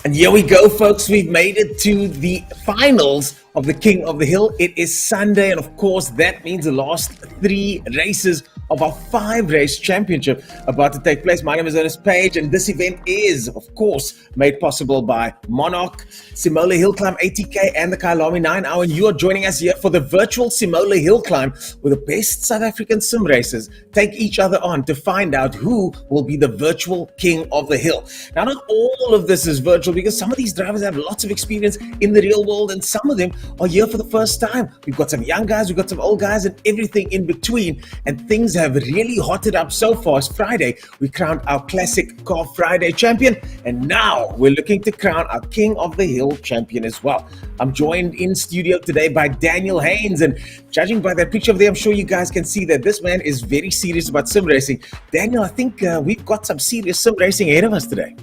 And here we go, folks. We've made it to the finals of the King of the Hill. It is Sunday, and of course, that means the last 3 races of our 5-race championship about to take place. My name is Ernest Page, and this event is, of course, made possible by Monarch, Simola Hillclimb ATK, and the Kyalami 9 Hour. And you are joining us here for the virtual Simola Hillclimb, where the best South African sim racers take each other on to find out who will be the virtual King of the Hill. Now, not all of this is virtual because some of these drivers have lots of experience in the real world, and some of them are here for the first time. We've got some young guys, we've got some old guys, and everything in between. And things have really hotted up so far. It's Friday. We crowned our classic Car Friday champion, and now we're looking to crown our King of the Hill champion as well. I'm joined in studio today by Daniel Haynes, and judging by that picture of there, I'm sure you guys can see that this man is very serious about sim racing. Daniel, I think we've got some serious sim racing ahead of us today.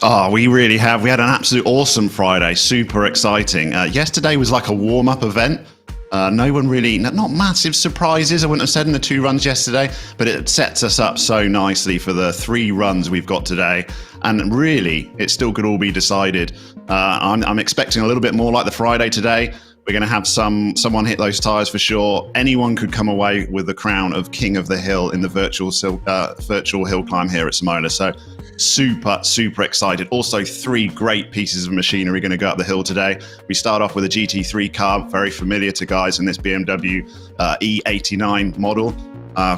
Oh, we really have. We had an absolute awesome Friday. Super exciting. Yesterday was like a warm-up event. No one really, not massive surprises, I wouldn't have said in the 2 runs yesterday, but it sets us up so nicely for the 3 runs we've got today. And really, it still could all be decided. I'm expecting a little bit more like the Friday today. We're going to have someone hit those tires for sure. Anyone could come away with the crown of King of the Hill in the virtual hill climb here at Simola. So super excited. Also 3 great pieces of machinery going to go up the hill today. We start off with a GT3 car, very familiar to guys in this BMW E89 model.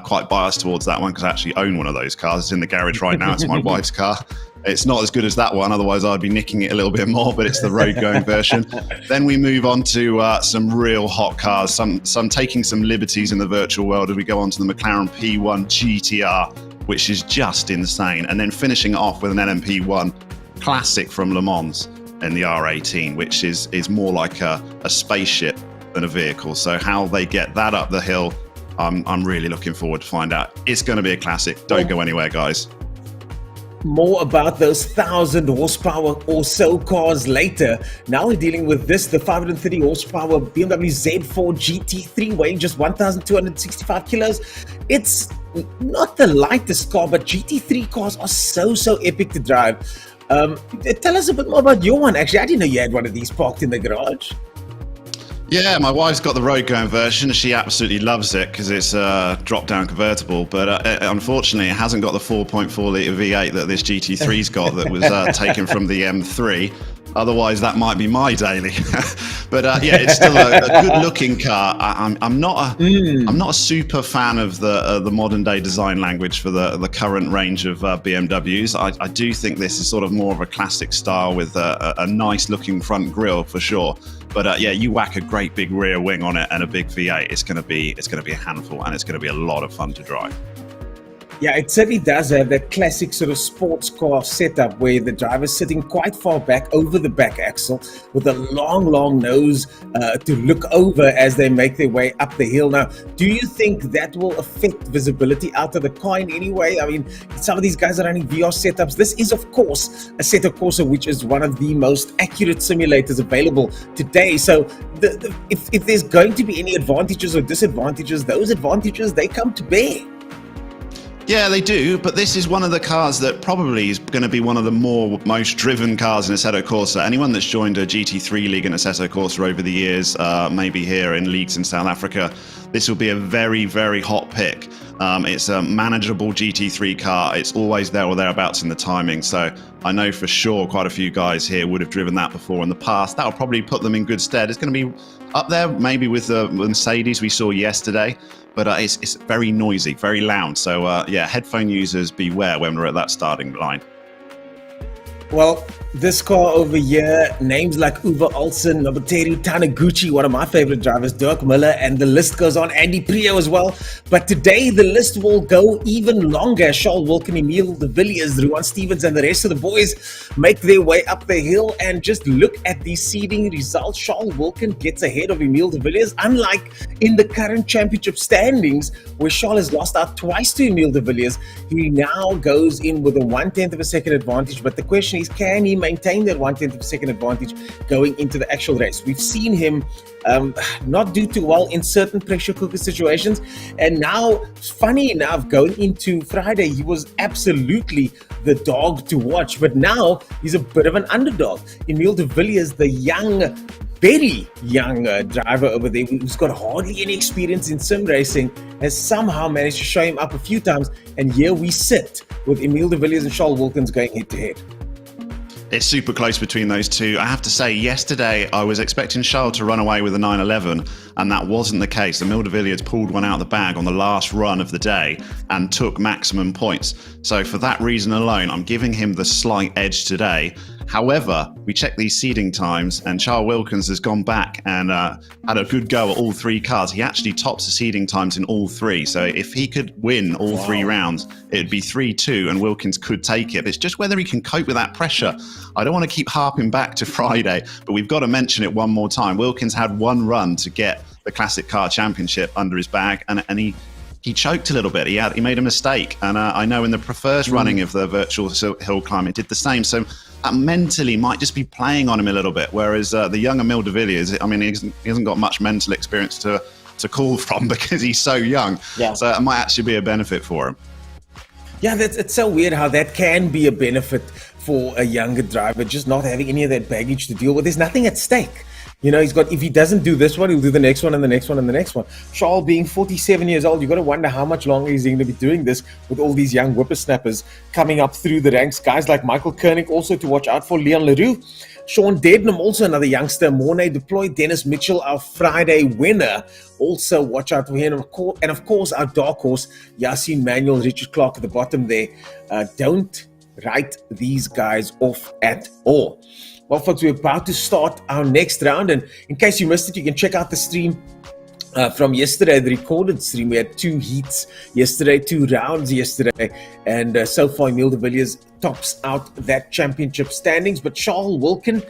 Quite biased towards that one because I actually own one of those cars. It's in the garage right now. It's my wife's car. It's not as good as that one, otherwise I'd be nicking it a little bit more, but it's the road-going version. Then we move on to some real hot cars, some taking some liberties in the virtual world as we go on to the McLaren P1 GTR, which is just insane. And then finishing off with an LMP1 classic from Le Mans in the R18, which is more like a spaceship than a vehicle. So how they get that up the hill, I'm really looking forward to find out. It's going to be a classic. Don't go anywhere, guys. More about those 1,000 horsepower or so cars later. Now we're dealing with this, the 530 horsepower BMW Z4 GT3 weighing just 1,265 kilos. It's not the lightest car, but GT3 cars are so epic to drive. Tell us a bit more about your one. Actually, I didn't know you had one of these parked in the garage. Yeah, my wife's got the road-going version. She absolutely loves it because it's a drop-down convertible. But unfortunately, it hasn't got the 4.4-litre V8 that this GT3's got that was taken from the M3. Otherwise, that might be my daily. But yeah, it's still a good-looking car. I'm not a super fan of the modern-day design language for the current range of BMWs. I do think this is sort of more of a classic style with a nice-looking front grille for sure. But yeah, you whack a great big rear wing on it and a big V8, it's going to be a handful, and it's going to be a lot of fun to drive. Yeah, it certainly does have that classic sort of sports car setup where the driver's sitting quite far back over the back axle with a long nose to look over as they make their way up the hill. Now, do you think that will affect visibility out of the car in any way? I mean, some of these guys are running VR setups. This is, of course, a Assetto Corsa, which is one of the most accurate simulators available today. So if there's going to be any advantages or disadvantages, those advantages, they come to bear. Yeah, they do, but this is one of the cars that probably is going to be one of the most driven cars in Assetto Corsa. Anyone that's joined a GT3 league in Assetto Corsa over the years, maybe here in leagues in South Africa, this will be a very, very hot pick. It's a manageable GT3 car. It's always there or thereabouts in the timing. So I know for sure quite a few guys here would have driven that before in the past. That'll probably put them in good stead. It's going to be up there maybe with the Mercedes we saw yesterday. But it's very noisy, very loud. So yeah, headphone users beware when we're at that starting line. Well, this car over here, names like Uwe Olsen, Nobuteru Taniguchi, one of my favorite drivers, Dirk Miller, and the list goes on, Andy Prio as well. But today, the list will go even longer. Charles Wilkin, Emile de Villiers, Ruan Stevens, and the rest of the boys make their way up the hill. And just look at the seeding results. Charles Wilkin gets ahead of Emile de Villiers, unlike in the current championship standings, where Charles has lost out twice to Emile de Villiers. He now goes in with a 1/10 of a second advantage. But the question is, can he maintain that 1/10 of a second advantage going into the actual race? We've seen him not do too well in certain pressure cooker situations, and now, funny enough, going into Friday, he was absolutely the dog to watch, but now he's a bit of an underdog. Emile de Villiers, the very young driver over there who's got hardly any experience in sim racing, has somehow managed to show him up a few times, and here we sit with Emile de Villiers and Charles Wilkins going head to head. It's super close between those two. I have to say, yesterday I was expecting Charles to run away with a 911, and that wasn't the case. Emile de Villiers pulled one out of the bag on the last run of the day and took maximum points. So for that reason alone, I'm giving him the slight edge today. However, we checked these seeding times, and Charles Wilkins has gone back and had a good go at all three cars. He actually tops the seeding times in all three. So if he could win all three rounds, it'd be 3-2, and Wilkins could take it. But it's just whether he can cope with that pressure. I don't want to keep harping back to Friday, but we've got to mention it one more time. Wilkins had one run to get the Classic Car Championship under his bag, and he choked a little bit. He made a mistake, and I know in the first running of the virtual hill climb, it did the same. So that mentally might just be playing on him a little bit. Whereas the young Emile de Villiers, I mean, he hasn't got much mental experience to call from because he's so young. Yeah. So it might actually be a benefit for him. Yeah, it's so weird how that can be a benefit for a younger driver, just not having any of that baggage to deal with. There's nothing at stake. You know, if he doesn't do this one, he'll do the next one and the next one and the next one. Charles being 47 years old, you've got to wonder how much longer he's going to be doing this with all these young whippersnappers coming up through the ranks. Guys like Michael Koenig also to watch out for. Leon Leroux, Sean Dednam, also another youngster. Mornay Deploy, Dennis Mitchell, our Friday winner. Also watch out for him. And of course, our dark horse, Yassine Manuel, Richard Clark at the bottom there. Don't write these guys off at all. Well, folks, we're about to start our next round, and in case you missed it, you can check out the stream from yesterday, the recorded stream. We had 2 heats yesterday, 2 rounds yesterday, and so far Emile de Villiers tops out that championship standings, but Charles Wilkin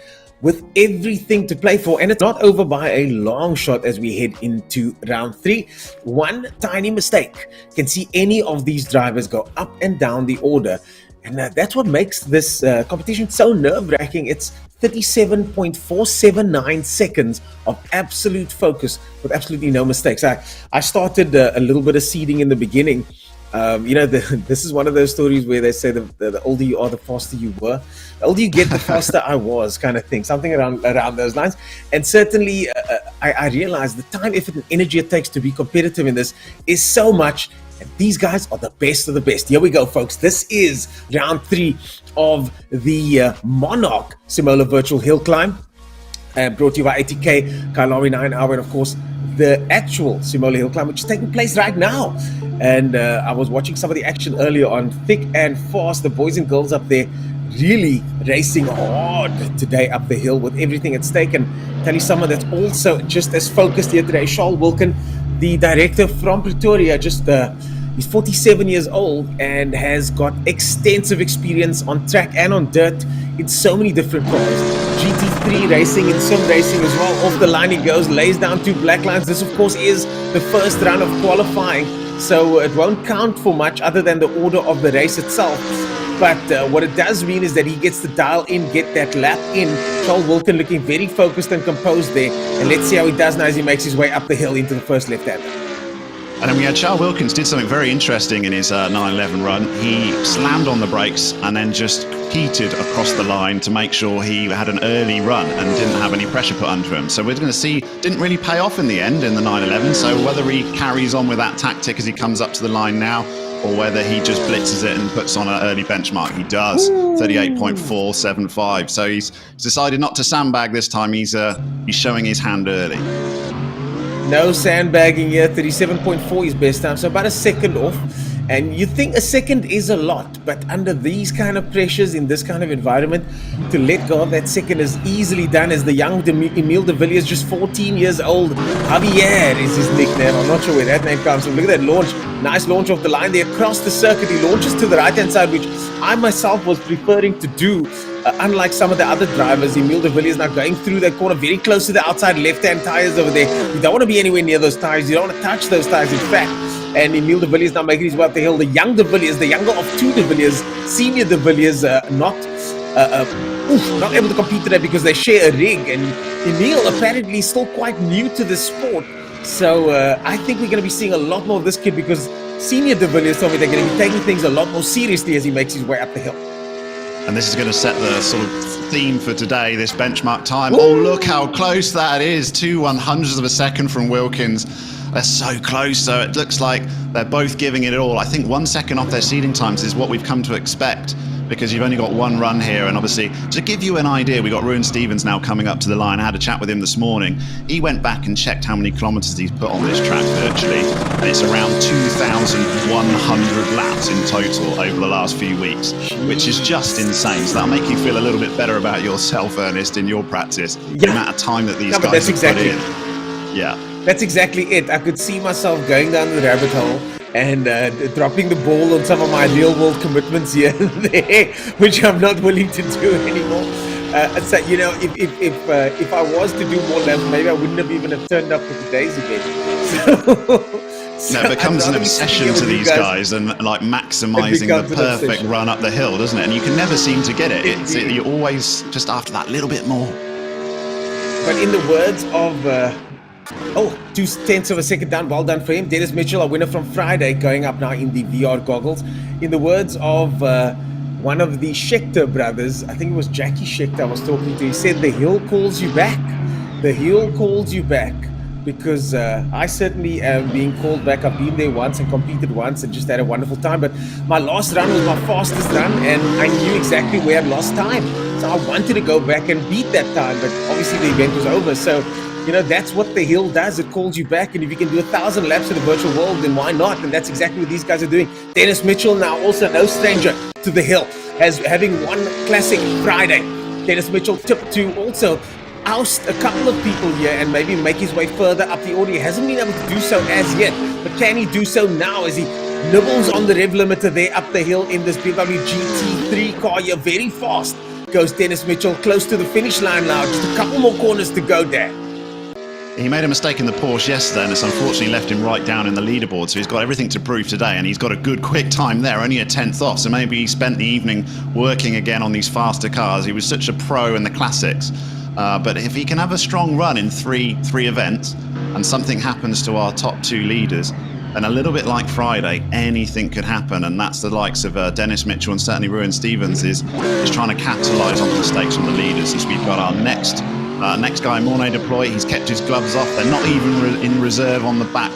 with everything to play for, and it's not over by a long shot as we head into round 3. One tiny mistake can see any of these drivers go up and down the order. And that's what makes this competition so nerve-wracking. It's 37.479 seconds of absolute focus with absolutely no mistakes. I started a little bit of seeding in the beginning. This is one of those stories where they say the older you are, the faster you were. The older you get, the faster I was, kind of thing. Something around those lines. And certainly, I realized the time, effort, and energy it takes to be competitive in this is so much. And these guys are the best of the best. Here we go, folks. This is round 3 of the Monarch Simola Virtual Hill Climb, brought to you by ATK, Kailari 9 Hour, and of course, the actual Simola Hill Climb, which is taking place right now. And I was watching some of the action earlier on, thick and fast. The boys and girls up there really racing hard today up the hill with everything at stake. And tell you someone that's also just as focused here today, Charles Wilkin, the director from Pretoria, just He's 47 years old and has got extensive experience on track and on dirt in so many different cars. GT3 racing and sim racing as well. Off the line he goes, lays down 2 black lines. This, of course, is the first round of qualifying, so it won't count for much other than the order of the race itself. But what it does mean is that he gets to dial in, get that lap in. Charles Wilkin looking very focused and composed there. And let's see how he does now as he makes his way up the hill into the first left-hander. And then we had Charles Wilkins did something very interesting in his 911 run. He slammed on the brakes and then just heated across the line to make sure he had an early run and didn't have any pressure put under him. So we're going to see, didn't really pay off in the end in the 911. So whether he carries on with that tactic as he comes up to the line now, or whether he just blitzes it and puts on an early benchmark. He does, 38.475. So he's decided not to sandbag this time. He's showing his hand early. No sandbagging here, 37.4 is best time, so about a second off. And you think a second is a lot, but under these kind of pressures, in this kind of environment, to let go of that second is easily done, as the young Emile de Villiers, just 14 years old. Javier is his nickname. I'm not sure where that name comes from. Look at that launch. Nice launch off the line there across the circuit. He launches to the right-hand side, which I myself was preferring to do. Unlike some of the other drivers, Emile de Villiers now going through that corner very close to the outside left-hand tires over there. You don't want to be anywhere near those tires. You don't want to touch those tires, in fact. And Emile de Villiers now making his way up the hill. The young de Villiers, the younger of 2 de Villiers, senior de Villiers, not able to compete today because they share a rig. And Emile apparently still quite new to the sport. So I think we're going to be seeing a lot more of this kid, because senior de Villiers told me they're going to be taking things a lot more seriously as he makes his way up the hill. And this is going to set the sort of theme for today, this benchmark time. Ooh. Oh, look how close that is. 2/100ths of a second from Wilkins. They're so close, so it looks like they're both giving it all. I think 1 second off their seeding times is what we've come to expect, because you've only got one run here. And obviously, to give you an idea, we got Ruan Stevens now coming up to the line. I had a chat with him this morning. He went back and checked how many kilometres he's put on this track virtually, and it's around 2,100 laps in total over the last few weeks, which is just insane. So that'll make you feel a little bit better about yourself, Ernest, in your practice. The amount of time that these guys have put in. Yeah. That's exactly it. I could see myself going down the rabbit hole and dropping the ball on some of my real-world commitments here and there, which I'm not willing to do anymore. So, you know, if I was to do more laps, maybe I wouldn't have even have turned up for today's event. So it becomes an obsession to these guys, and like maximizing the perfect run up the hill, doesn't it? And you can never seem to get it. You're always just after that little bit more. But in the words of 2/10 of a second down, well done for him. Dennis Mitchell, our winner from Friday, going up now in the VR goggles. In the words of one of the Schechter brothers, I think it was Jackie Schechter I was talking to, he said, "The hill calls you back. The hill calls you back." Because I certainly am being called back. I've been there once and competed once and just had a wonderful time. But my last run was my fastest run, and I knew exactly where I'd lost time. So I wanted to go back and beat that time, but obviously the event was over. So, you know, that's what the hill does. It calls you back. And if you can do 1,000 laps in the virtual world, then why not? And that's exactly what these guys are doing. Dennis Mitchell, now also no stranger to the hill, having won Classic Friday. Dennis Mitchell tipped to also oust a couple of people here and maybe make his way further up the order. He hasn't been able to do so as yet, but can he do so now as he nibbles on the rev limiter there up the hill in this BMW GT3 car here? Very fast goes Dennis Mitchell, close to the finish line now. Just a couple more corners to go there. He made a mistake in the Porsche yesterday, and it's unfortunately left him right down in the leaderboard, so he's got everything to prove today, and he's got a good quick time there, only a 10th off, so maybe he spent the evening working again on these faster cars. He was such a pro in the classics. But if he can have a strong run in three events, and something happens to our top 2 leaders, and a little bit like Friday, anything could happen. And that's the likes of Dennis Mitchell and certainly Ruan Stevens is trying to capitalise on the mistakes from the leaders. As we've got our next guy, Mornay Deploy, he's kept his gloves off. They're not even in reserve on the back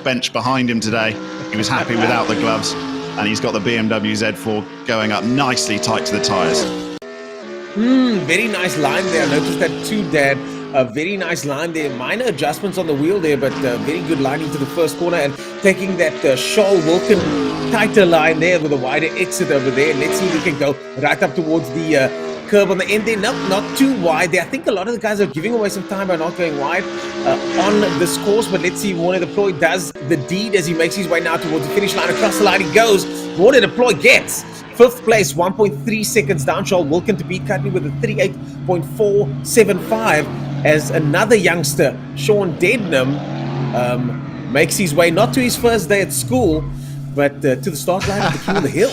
bench behind him today. He was happy without the gloves, and he's got the BMW Z4 going up nicely tight to the tyres. Very nice line there. I noticed that too, Dad. A very nice line there. Minor adjustments on the wheel there, but very good line into the first corner and taking that Charles Wilkin tighter line there with a wider exit over there. Let's see if we can go right up towards the curve on the end there. Nope, not too wide there. I think a lot of the guys are giving away some time by not going wide on this course, but let's see if Warner Deploy does the deed as he makes his way now towards the finish line. Across the line he goes. Warner Deploy gets 5th place, 1.3 seconds down. Charles Wilkin to beat Cutney with a 38.475 as another youngster, Sean Dednam, makes his way not to his first day at school, but to the start line of the King of the Hill.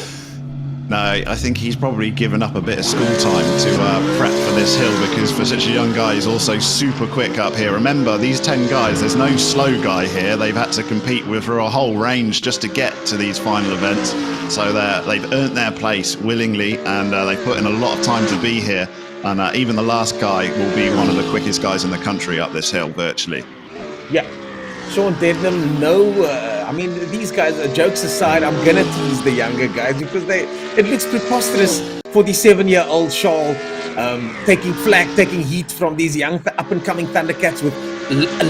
No, I think he's probably given up a bit of school time to prep for this hill, because for such a young guy, he's also super quick up here. Remember, these 10 guys, there's no slow guy here. They've had to compete with for a whole range just to get to these final events. So they've earned their place willingly, and they've put in a lot of time to be here. And even the last guy will be one of the quickest guys in the country up this hill, virtually. Yeah. Sean Dednam, I mean, these guys, jokes aside, I'm going to tease the younger guys because it looks preposterous for the 7-year-old Charles taking flack, taking heat from these young up-and-coming Thundercats with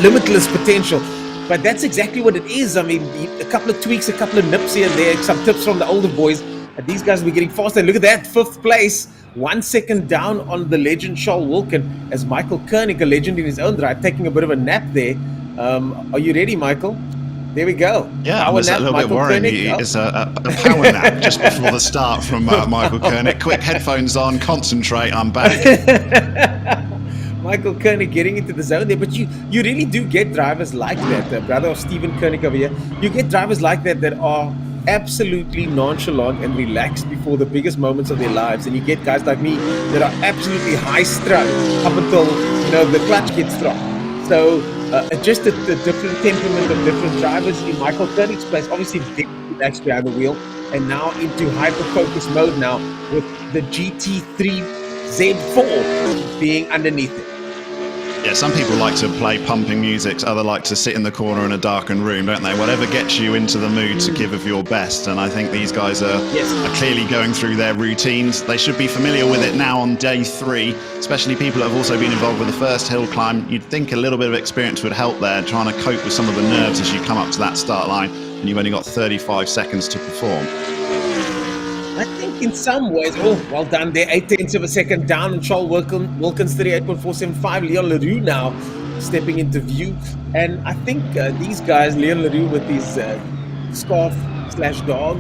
limitless potential. But that's exactly what it is. I mean, a couple of tweaks, a couple of nips here and there, some tips from the older boys. And these guys will be getting faster. Look at that, 5th place, 1 second down on the legend Charles Wilkin, as Michael Koenig, a legend in his own right, taking a bit of a nap there. Are you ready, Michael? There we go. Yeah, it was a little bit worrying. It's a power nap just before the start from Michael Koenig. Quick headphones on, concentrate, I'm back. Michael Koenig getting into the zone there, but you really do get drivers like that, brother of Stephen Koenig over here. You get drivers like that are absolutely nonchalant and relaxed before the biggest moments of their lives, and you get guys like me that are absolutely high-strung up until the clutch gets dropped. So just the different temperament of different drivers. In Michael Koenig's place, obviously relaxed behind the wheel, and now into hyper-focus mode now with the GT3 Z4 being underneath it. Yeah, some people like to play pumping music, others like to sit in the corner in a darkened room, don't they? Whatever gets you into the mood to give of your best. And I think these guys are clearly going through their routines. They should be familiar with it now on day 3, especially people that have also been involved with the first hill climb. You'd think a little bit of experience would help there, trying to cope with some of the nerves as you come up to that start line, and you've only got 35 seconds to perform. I think in some ways, well done there, 8/10 of a second down, and Charles Wilkins 38.475. Leon Leroux now stepping into view, and I think these guys, Leon Leroux with his scarf/dog.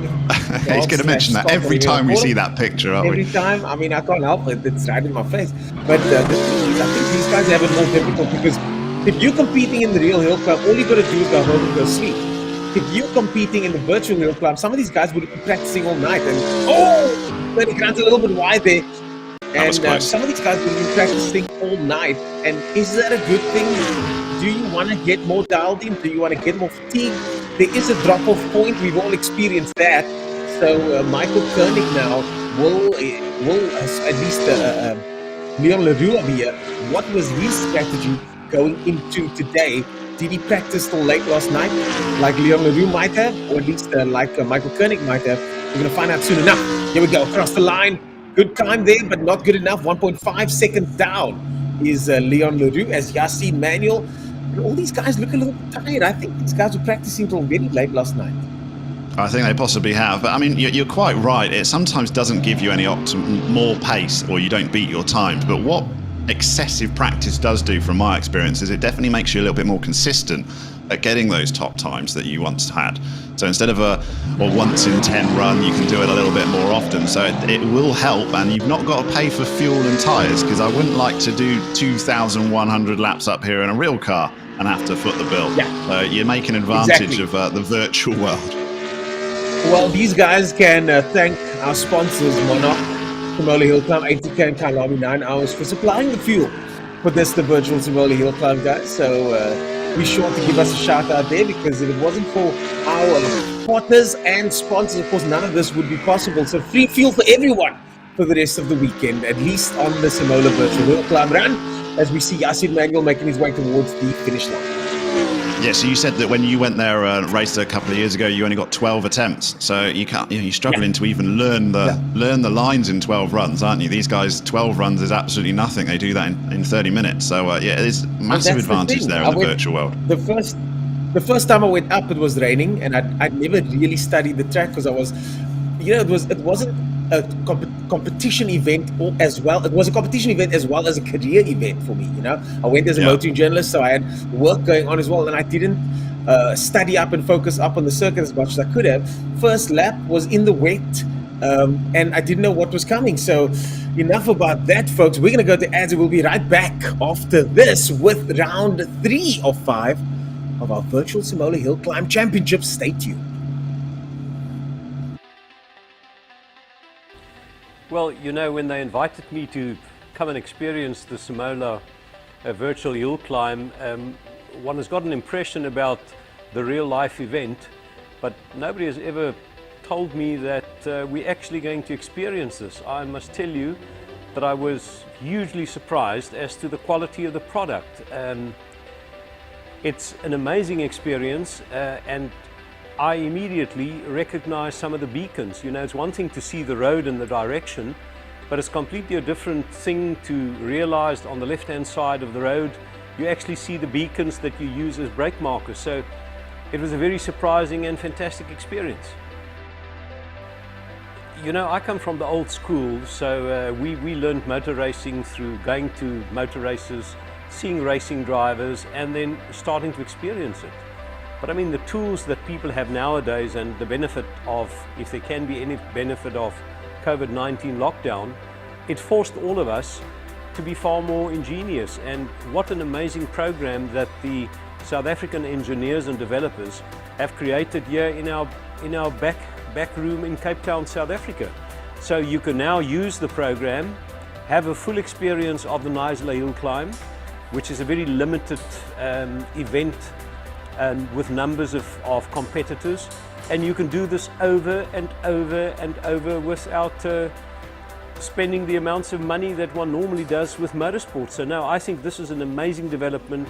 He's going to mention that every time we see that picture, aren't we? Every time. I mean, I can't help it. It's right in my face. But the thing is, I think these guys have it more difficult because if you're competing in the real hill climb, all you got to do is go home and go sleep. If you're competing in the virtual hill climb, some of these guys would be practicing all night, and but it runs a little bit wide there. And some of these guys will be practicing all night. And is that a good thing? Do you want to get more dialed in? Do you want to get more fatigued? There is a drop-off point. We've all experienced that. So Michael Koenig now will at least Leon Leroux over here. What was his strategy going into today? Did he practice till late last night, like Leon Leroux might have, or at least like Michael Koenig might have? We're going to find out soon enough. Here we go, across the line. Good time there, but not good enough. 1.5 seconds down is Leon Leroux as Yassine Manuel. And all these guys look a little tired. I think these guys were practicing till very late last night. I think they possibly have. But I mean, you're quite right. It sometimes doesn't give you any more pace, or you don't beat your times. But what excessive practice does do, from my experience, is it definitely makes you a little bit more consistent at getting those top times that you once had. So instead of a once in 10 run, you can do it a little bit more often. So it will help, and you've not got to pay for fuel and tyres, because I wouldn't like to do 2,100 laps up here in a real car and have to foot the bill. Yeah. So you make an advantage of the virtual world. Well, these guys can thank our sponsors, Monarch, Simola Hillclimb, 80K and Kyalabi 9 Hours, for supplying the fuel for this, the virtual Simola Hillclimb, guys. So be sure to give us a shout out there, because if it wasn't for our partners and sponsors, of course, none of this would be possible. So free fuel for everyone for the rest of the weekend, at least on the Simola virtual Hillclimb run, as we see Yassine Manuel making his way towards the finish line. Yeah, so you said that when you went there raced a couple of years ago, you only got 12 attempts. So you can't, you're struggling to even learn the lines in 12 runs, aren't you? These guys, 12 runs is absolutely nothing. They do that in 30 minutes. So yeah, there's massive advantage there in the virtual world. The first time I went up, it was raining, and I'd never really studied the track, because I was, it wasn't a competition event as well. It was a competition event as well as a career event for me. I went as a motoring journalist, so I had work going on as well, and I didn't study up and focus up on the circuit as much as I could have. First lap was in the wet, and I didn't know what was coming. So enough about that, folks. We're going to go to ads, and we'll be right back after this with round 3 of 5 of our virtual Simola Hillclimb Championship. Stay tuned. Well, when they invited me to come and experience the Simola virtual hill climb, one has got an impression about the real life event, but nobody has ever told me that we're actually going to experience this. I must tell you that I was hugely surprised as to the quality of the product. It's an amazing experience, and I immediately recognize some of the beacons. It's one thing to see the road and the direction, but it's completely a different thing to realize on the left-hand side of the road, you actually see the beacons that you use as brake markers. So it was a very surprising and fantastic experience. I come from the old school, so we learned motor racing through going to motor races, seeing racing drivers, and then starting to experience it. But I mean, the tools that people have nowadays and the benefit of, if there can be any benefit of COVID-19 lockdown, it forced all of us to be far more ingenious. And what an amazing program that the South African engineers and developers have created here in our back room in Cape Town, South Africa. So you can now use the program, have a full experience of the Simola Hill Climb, which is a very limited event with numbers of competitors, and you can do this over and over and over without spending the amounts of money that one normally does with motorsport. So now I think this is an amazing development.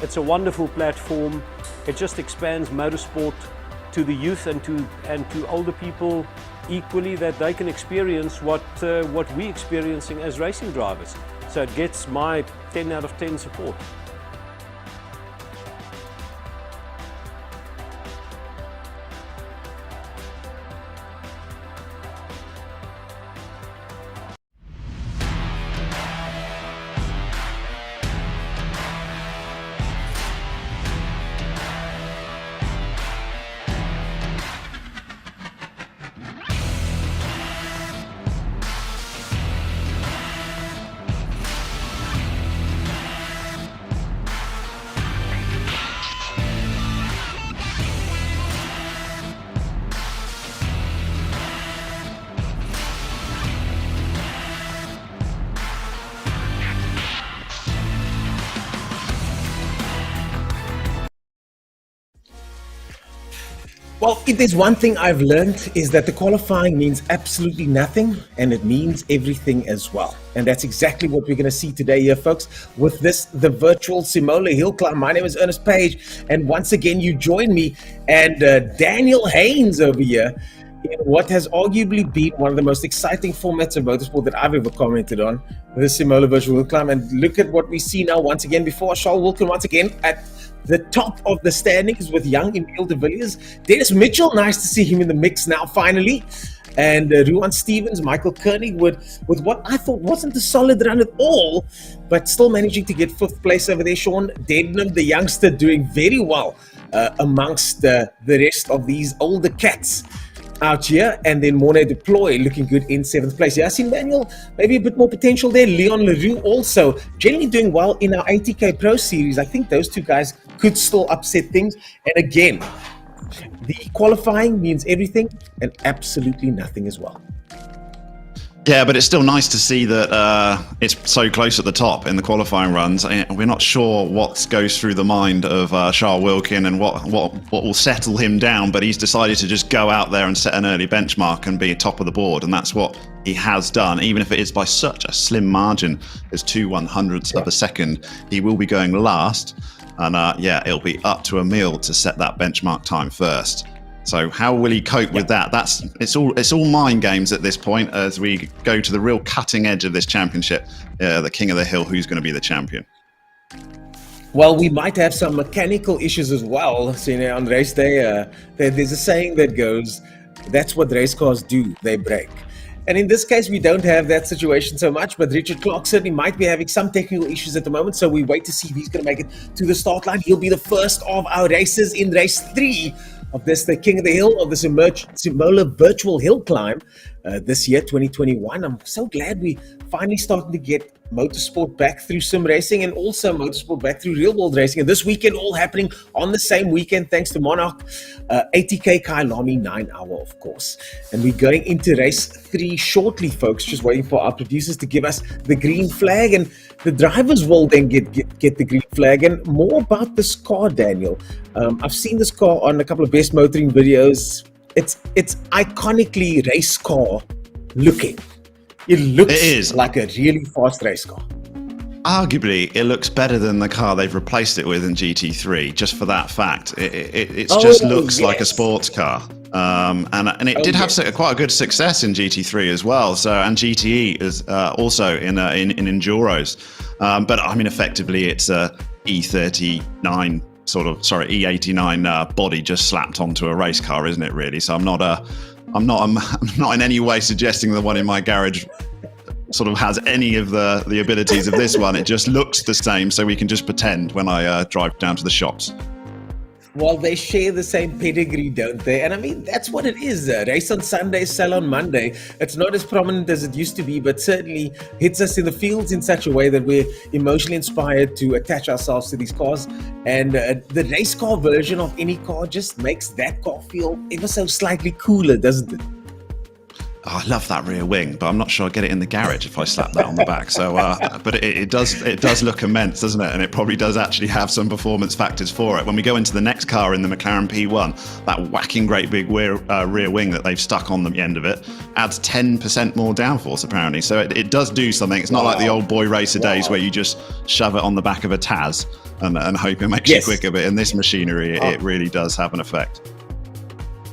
It's a wonderful platform. It just expands motorsport to the youth and to older people equally, that they can experience what we're experiencing as racing drivers. So it gets my 10 out of 10 support. Well, if there's one thing I've learned, is that the qualifying means absolutely nothing, and it means everything as well. And that's exactly what we're going to see today here, folks, with the virtual Simola Hill Climb. My name is Ernest Page, and once again, you join me and Daniel Haynes over here in what has arguably been one of the most exciting formats of motorsport that I've ever commented on, the Simola virtual hill climb. And look at what we see now once again before Charles Wilkin once again at the top of the standings with young Emile de Villiers. Dennis Mitchell, nice to see him in the mix now finally. And Ruan Stevens, Michael Koenig with what I thought wasn't a solid run at all, but still managing to get 5th place over there. Sean Dednam, the youngster, doing very well amongst the rest of these older cats out here. And then Morne Deploy looking good in 7th place. Yasin Manuel, maybe a bit more potential there. Leon Leroux also generally doing well in our 80K Pro Series. I think those two guys could still upset things. And again, the qualifying means everything and absolutely nothing as well. Yeah, but it's still nice to see that it's so close at the top in the qualifying runs. We're not sure what goes through the mind of Charles Wilkin and what will settle him down, but he's decided to just go out there and set an early benchmark and be top of the board, and that's what he has done. Even if it is by such a slim margin as 2/100ths of a second, he will be going last, and yeah, it'll be up to Emile to set that benchmark time first. So how will he cope with that? It's all mind games at this point as we go to the real cutting edge of this championship, the King of the Hill, who's going to be the champion. Well, we might have some mechanical issues as well. So, on race day, there's a saying that goes, that's what race cars do, they break. And in this case, we don't have that situation so much, but Richard Clark certainly might be having some technical issues at the moment, so we wait to see if he's going to make it to the start line. He'll be the first of our races in race 3 of this, the King of the Hill, of the Simola virtual hill climb this year, 2021. I'm so glad we finally starting to get motorsport back through sim racing and also motorsport back through real world racing. And this weekend all happening on the same weekend, thanks to Monarch, 80k Kailami 9 hour, of course. And we're going into race 3 shortly, folks, just waiting for our producers to give us the green flag, and the drivers will then get the green flag. And more about this car, Daniel. I've seen this car on a couple of best motoring videos. It's iconically race car looking. It looks like a really fast race car. Arguably, it looks better than the car they've replaced it with in GT3, just for that fact. It just looks like a sports car. And it did have quite a good success in GT3 as well. So, and GTE is also in Enduros. But I mean, effectively, it's a E39 E89 body just slapped onto a race car, isn't it? Really. So I'm not in any way suggesting the one in my garage sort of has any of the abilities of this one. It just looks the same, so we can just pretend when I drive down to the shops. Well, they share the same pedigree, don't they? And I mean, that's what it is. Race on Sunday, sell on Monday. It's not as prominent as it used to be, but certainly hits us in the fields in such a way that we're emotionally inspired to attach ourselves to these cars. And the race car version of any car just makes that car feel ever so slightly cooler, doesn't it? Oh, I love that rear wing, but I'm not sure I'd get it in the garage if I slap that on the back. So, but it does look immense, doesn't it? And it probably does actually have some performance factors for it. When we go into the next car in the McLaren P1, that whacking great big rear wing that they've stuck on the end of it adds 10% more downforce apparently. So it does do something. It's not like the old boy racer days where you just shove it on the back of a Taz and hope it makes you quicker. But in this machinery, it really does have an effect.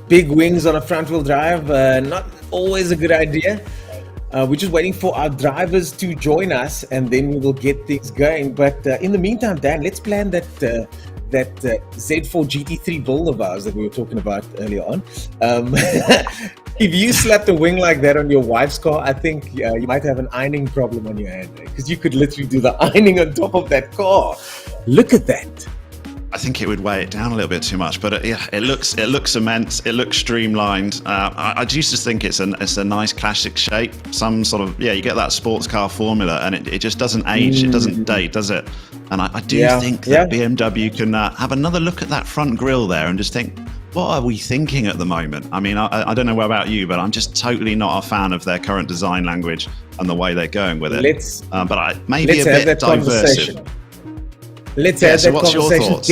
Big wings on a front-wheel drive, not always a good idea. We're just waiting for our drivers to join us, and then we will get things going. But in the meantime, Dan, let's plan that Z4 GT3 build of ours that we were talking about earlier on. If you slapped a wing like that on your wife's car, I think you might have an ironing problem on your hand, because you could literally do the ironing on top of that car. Look at that. I think it would weigh it down a little bit too much, but it looks immense. It looks streamlined. I used to think it's a nice classic shape. Some sort of you get that sports car formula, and it just doesn't age. It doesn't date, does it? And I do think that BMW can have another look at that front grille there and just think, what are we thinking at the moment? I mean, I don't know about you, but I'm just totally not a fan of their current design language and the way they're going with it. Let's a bit divisive. Let's have that conversation.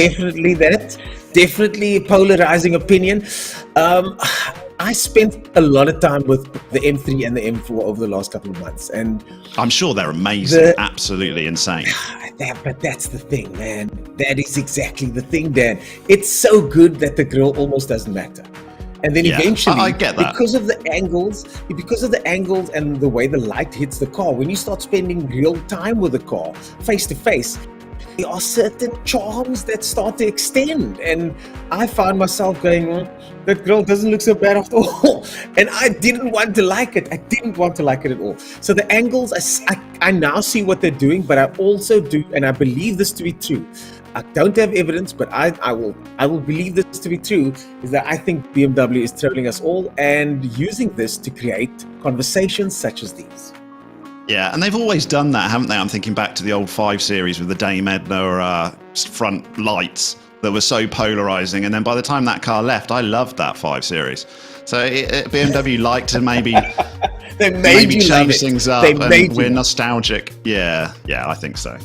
Definitely a polarizing opinion. I spent a lot of time with the M3 and the M4 over the last couple of months, and I'm sure they're amazing, absolutely insane. But that's the thing, man. That is exactly the thing, Dan. It's so good that the grille almost doesn't matter. And then eventually, I get that. because of the angles and the way the light hits the car, when you start spending real time with the car, face to face, there are certain charms that start to extend, and I found myself going, that grille doesn't look so bad after all. And I didn't want to like it. I didn't want to like it at all. So the angles, I now see what they're doing, but I also do, and I believe this to be true. I don't have evidence, but I will believe this to be true, is that I think BMW is trolling us all and using this to create conversations such as these. Yeah, and they've always done that, haven't they? I'm thinking back to the old 5 Series with the Dame Edna front lights that were so polarizing. And then by the time that car left, I loved that 5 Series. So BMW liked to maybe change things up, and we're nostalgic. Yeah, I think so.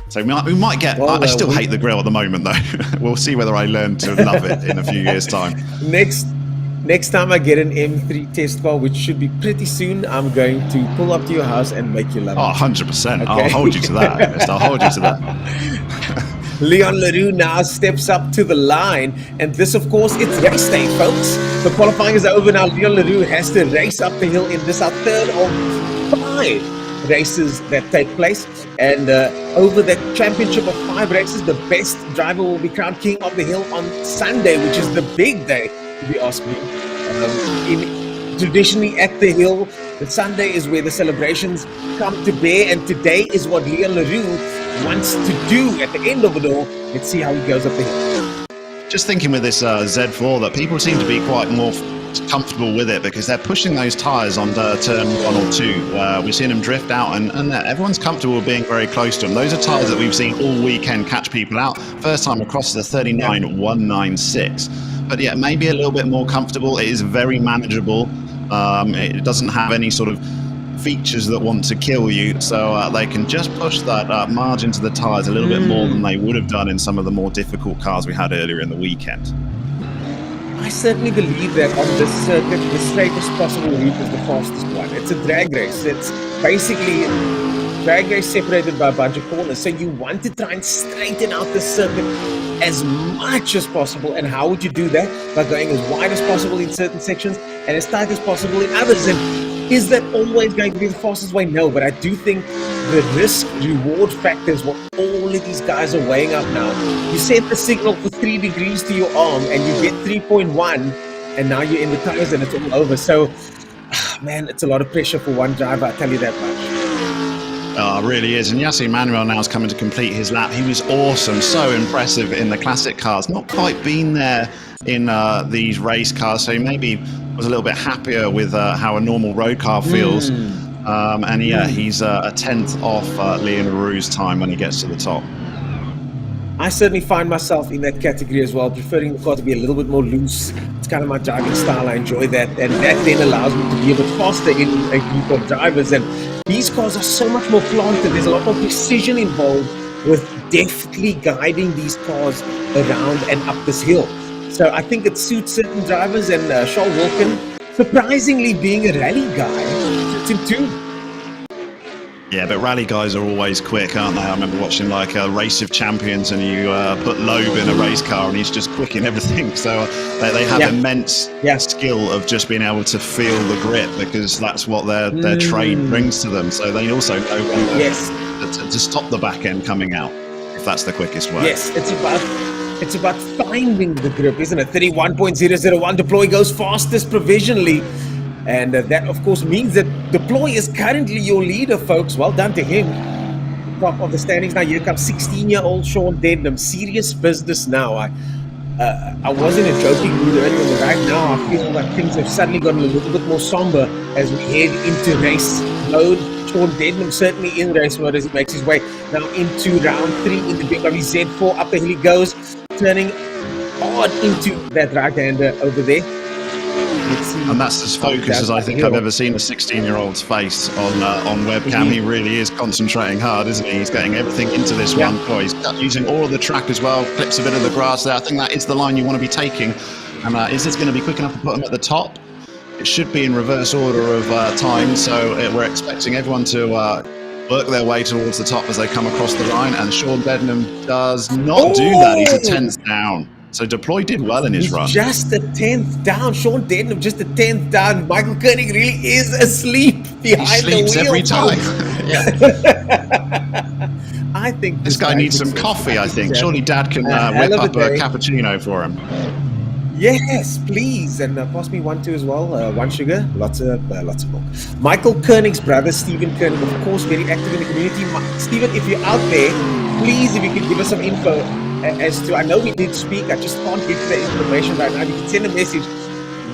So we might get. I still hate the grille at the moment, though. We'll see whether I learn to love it in a few years' time. Next time I get an M3 test car, which should be pretty soon, I'm going to pull up to your house and make you love it. Oh, 100%. Okay? I'll hold you to that, Ernest. I'll hold you to that. Leon Leroux now steps up to the line, and this, of course, it's race day, folks. The qualifying is over now. Leon Leroux has to race up the hill in this, our third of 5 races that take place. And over the championship of 5 races, the best driver will be crowned King of the Hill on Sunday, which is the big day, if you ask me. Traditionally at the hill, The Sunday is where the celebrations come to bear, and today is what Leon Leroux wants to do at the end of it all. Let's see how he goes up the hill. Just thinking with this Z4 that people seem to be quite more comfortable with it because they're pushing those tyres on turn 1 or 2. We've seen them drift out and everyone's comfortable being very close to them. Those are tyres that we've seen all weekend catch people out. First time across the 39.196. But yeah, maybe a little bit more comfortable. It is very manageable. It doesn't have any sort of features that want to kill you, so they can just push that margin to the tyres a little bit more than they would have done in some of the more difficult cars we had earlier in the weekend. I certainly believe that on this circuit, the straightest possible route is the fastest one. It's a drag race. It's basically a drag race separated by a bunch of corners. So you want to try and straighten out the circuit as much as possible. And how would you do that? By going as wide as possible in certain sections and as tight as possible in others. And is that always going to be the fastest way? No, but I do think the risk-reward factors, what all of these guys are weighing up now. You set the signal for 3 degrees to your arm and you get 3.1 and now you're in the tires and it's all over. So, man, it's a lot of pressure for one driver, I tell you that much. Oh, it really is. And Yasser Manuel now is coming to complete his lap. He was awesome, so impressive in the classic cars. Not quite been there in these race cars, so he maybe was a little bit happier with how a normal road car feels. And yeah, he's a 10th off Leon Leroux's time when he gets to the top. I certainly find myself in that category as well, preferring the car to be a little bit more loose. It's kind of my driving style. I enjoy that. And that then allows me to be a bit faster in a group of drivers. And these cars are so much more planted. There's a lot more precision involved with deftly guiding these cars around and up this hill. So I think it suits certain drivers, and Charles Wilkin, surprisingly being a rally guy, suits him too. Yeah, but rally guys are always quick, aren't they? I remember watching like a Race of Champions and you put Loeb in a race car and he's just quick in everything. So they have immense skill of just being able to feel the grip because that's what their trade brings to them. So they also know when to stop the back end coming out, if that's the quickest way. Yes, it's about finding the grip, isn't it? 31.001, Deploy goes fastest provisionally. And that, of course, means that Deploy is currently your leader, folks. Well done to him. Top of the standings now. Here comes 16-year-old Sean Dednam. Serious business now. I was in a joking mood earlier, but right now I feel like things have suddenly gotten a little bit more somber as we head into race mode. Sean Dednam certainly in race mode as he makes his way now into round 3 in the BMW Z4. Up the hill he goes, turning hard into that right-hander over there. And that's as focused as I think I've ever seen a 16-year-old's face on webcam. He really is concentrating hard, isn't he? He's getting everything into this one car. He's using all of the track as well, clips a bit of the grass there. I think that is the line you want to be taking. And is this going to be quick enough to put him at the top? It should be in reverse order of time, so we're expecting everyone to work their way towards the top as they come across the line, and Sean Dednam does not do that. He's a 10th down. So Deploy did well in his run. Just a 10th down. Sean Dednam, just a 10th down. Michael Koenig really is asleep behind the wheel. He sleeps every time. I think this guy needs some coffee, I think. Surely Dad can whip up a cappuccino for him. Yes, please. And pass me one too as well. One sugar, lots of milk. Michael Koenig's brother, Stephen Koenig, of course, very active in the community. Stephen, if you're out there, please, if you could give us some info as to, I know we did speak, I just can't get the information right now. You can send a message.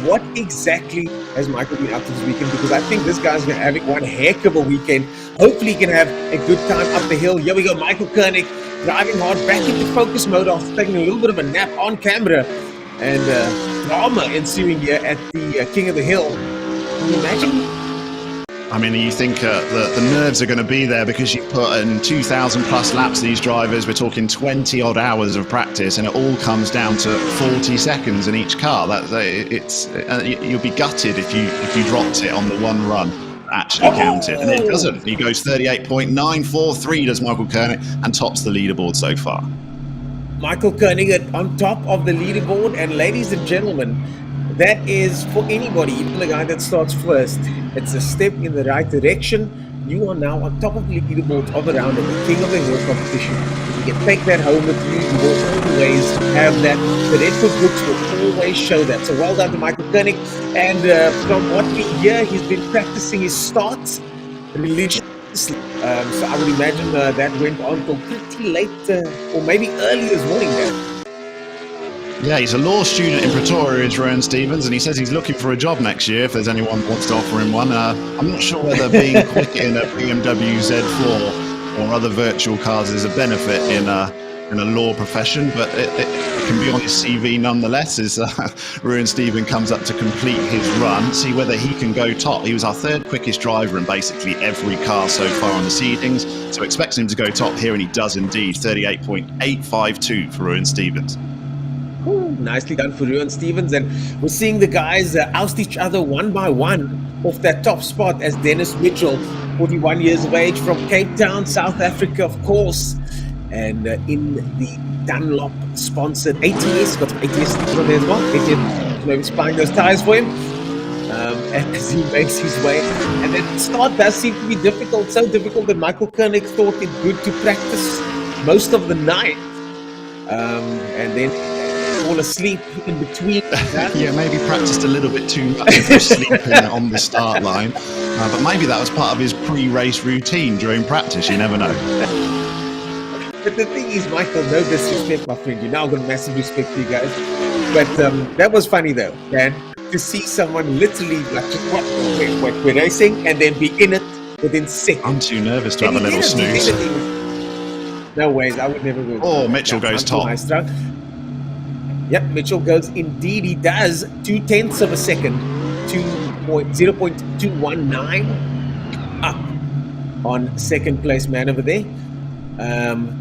What exactly has Michael been up to this weekend? Because I think this guy's going to have one heck of a weekend. Hopefully he can have a good time up the hill. Here we go, Michael Koenig driving hard, back into focus mode after taking a little bit of a nap on camera. And drama ensuing here at the King of the Hill. Can you imagine? I mean, you think the nerves are going to be there because you put in 2,000 plus laps, these drivers. We're talking 20 odd hours of practice, and it all comes down to 40 seconds in each car. You'll be gutted if you dropped it on the one run actually counted, and it doesn't. He goes 38.943 does Michael Koenig and tops the leaderboard so far. Michael Koenig on top of the leaderboard, and ladies and gentlemen, that is for anybody, even the guy that starts first. It's a step in the right direction. you are now on top of the leaderboard of a round of the King of the Hill competition. You can take that home with you. You will always have that. The Redfoot books will always show that. So well done to Michael Koenig. And from what we hear, he's been practicing his starts religiously. So I would imagine that went on till pretty late or maybe early this morning then. Yeah, he's a law student in Pretoria, is Rowan Stevens, and he says he's looking for a job next year if there's anyone who wants to offer him one. I'm not sure whether being quick in a BMW Z4 or other virtual cars is a benefit in a law profession, but it can be on his CV nonetheless as Rowan Stevens comes up to complete his run, see whether he can go top. He was our third quickest driver in basically every car so far on the seedings, so expecting him to go top here, and he does indeed. 38.852 for Rowan Stevens. Ooh, nicely done for Rowan Stevens. And we're seeing the guys oust each other one by one off that top spot as Dennis Mitchell, 41 years of age, from Cape Town, South Africa, of course. And in the Dunlop sponsored ATS, got some ATS on there as well. ATS, maybe spying those tires for him as he makes his way. And that start does seem to be difficult, so difficult that Michael Koenig thought it good to practice most of the night. And then fall asleep in between that. Yeah, maybe practiced a little bit too much for sleeping on the start line. But maybe that was part of his pre-race routine during practice, you never know. But the thing is, Michael, no disrespect, my friend. You now got massive respect for you guys. But that was funny though, man. To see someone literally like just we're racing and then be in it within seconds. I'm too nervous to have a little snooze. No ways, I would never go. Oh, Mitchell goes top. Nice truck. Yep, Mitchell goes indeed. He does 0.2 of a second, 0.219 up on second place man over there.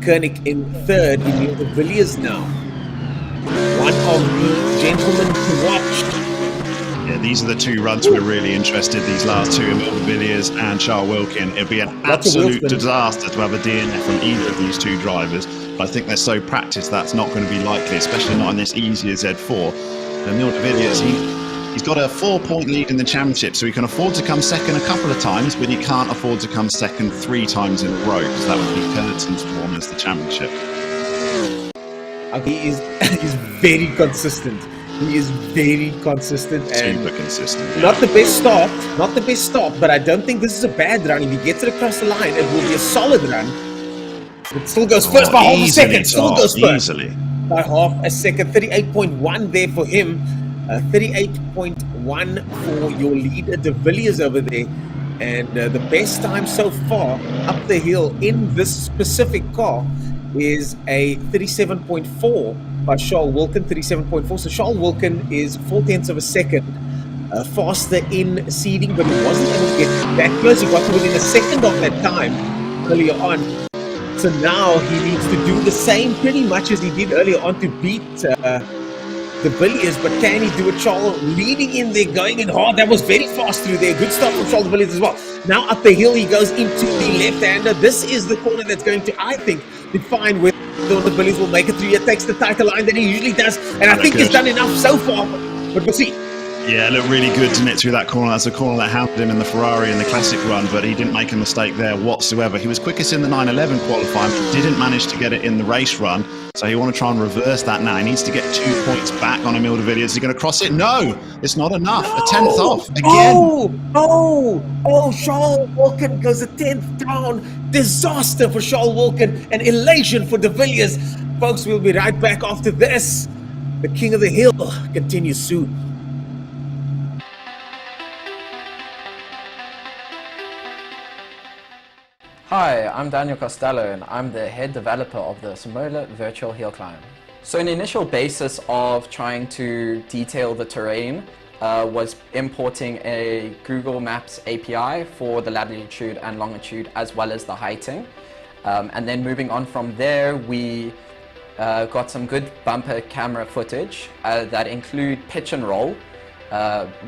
Koenig in third. Emil de Villiers now. One of the gentlemen to watch. Yeah, these are the two runs we're really interested. These last two, Emil de Villiers and Charles Wilkin. It'd be an absolute disaster to have a DNF from either of these two drivers. But I think they're so practiced that's not going to be likely, especially not on this easier Z4. Emil de Villiers, he's got a 4-point lead in the championship, so he can afford to come second a couple of times, but he can't afford to come second 3 times in a row, because that would be Kurtz's form as the championship. He's very consistent. He is very consistent and super consistent. Yeah. Not the best start, but I don't think this is a bad run. If he gets it across the line, it will be a solid run. It still goes first by half a second. Still goes first by half a second. 38.1 there for him. 38.1 for your leader, De Villiers over there. And the best time so far up the hill in this specific car is a 37.4 by Charles Wilkin, 37.4. So Charles Wilkin is 0.4 of a second faster in seeding, but he wasn't able to get that close. He got to within a second of that time earlier on. So now he needs to do the same pretty much as he did earlier on to beat De Villiers, but can he do it? Charles leading in there, going in hard. That was very fast through there. Good start from Charles De Villiers as well. Now up the hill, he goes into the left-hander. This is the corner that's going to, I think, define whether De Villiers will make it through. He takes the title line that he usually does, and I think he's done enough so far, but we'll see. Yeah, it looked really good to knit through that corner. That's a corner that hounded him in the Ferrari in the Classic run, but he didn't make a mistake there whatsoever. He was quickest in the 911 qualifying, but didn't manage to get it in the race run. So you want to try and reverse that now. He needs to get 2 points back on Emil de Villiers. Is he going to cross it? No, it's not enough. No. A 10th off again. Oh, Charles Wilkin goes a 10th down. Disaster for Charles Wilkin and elation for De Villiers. Folks, we'll be right back after this. The King of the Hill continues soon. Hi, I'm Daniel Costello and I'm the head developer of the Simola virtual Hillclimb. So an initial basis of trying to detail the terrain was importing a Google Maps API for the latitude and longitude as well as the heighting. And then moving on from there, we got some good bumper camera footage that include pitch and roll,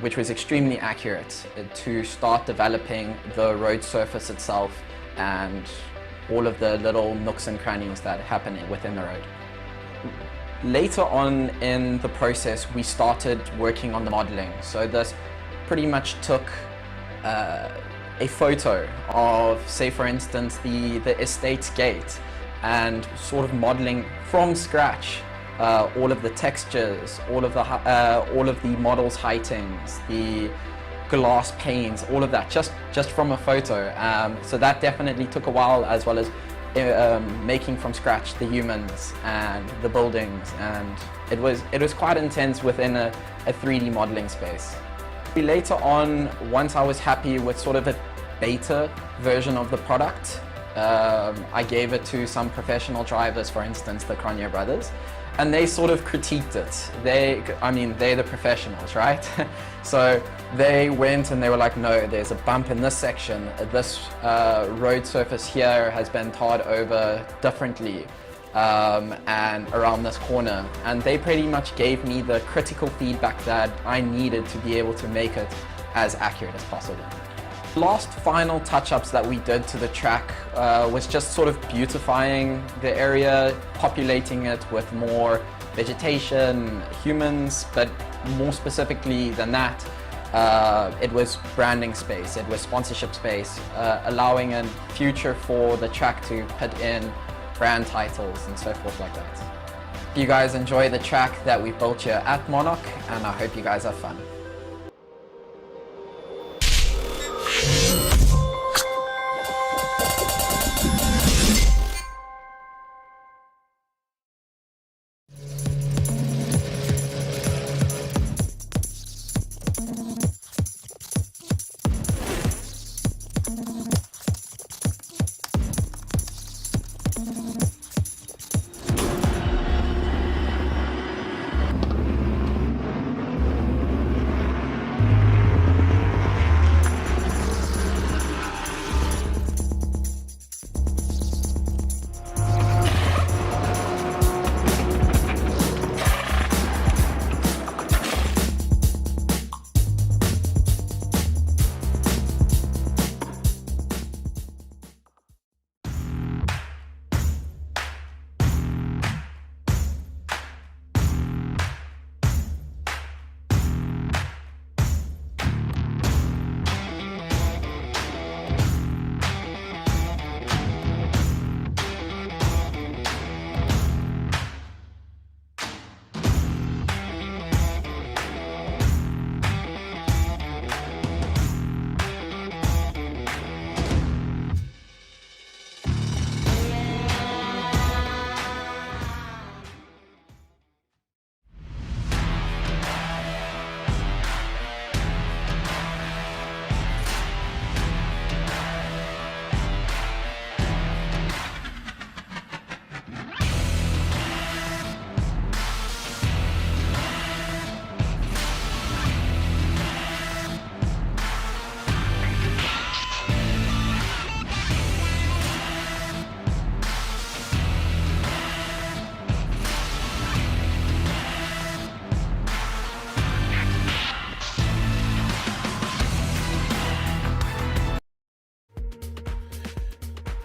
which was extremely accurate to start developing the road surface itself and all of the little nooks and crannies that happen within the road. Later on in the process, we started working on the modeling. So this pretty much took a photo of, say for instance, the estate's gate, and sort of modeling from scratch all of the textures, all of the models' heightings, the glass panes, all of that, just from a photo. So that definitely took a while, as well as making from scratch the humans and the buildings, and it was quite intense within a 3D modeling space. Later on, once I was happy with sort of a beta version of the product, I gave it to some professional drivers, for instance, the Cronje brothers, and they sort of critiqued it. They're the professionals, right? So they went and they were like, no, there's a bump in this section. This road surface here has been tarred over differently, and around this corner. And they pretty much gave me the critical feedback that I needed to be able to make it as accurate as possible. Last final touch-ups that we did to the track was just sort of beautifying the area, populating it with more vegetation, humans, but more specifically than that, it was branding space, it was sponsorship space, allowing a future for the track to put in brand titles and so forth like that. You guys enjoy the track that we built here at Monarch, and I hope you guys have fun.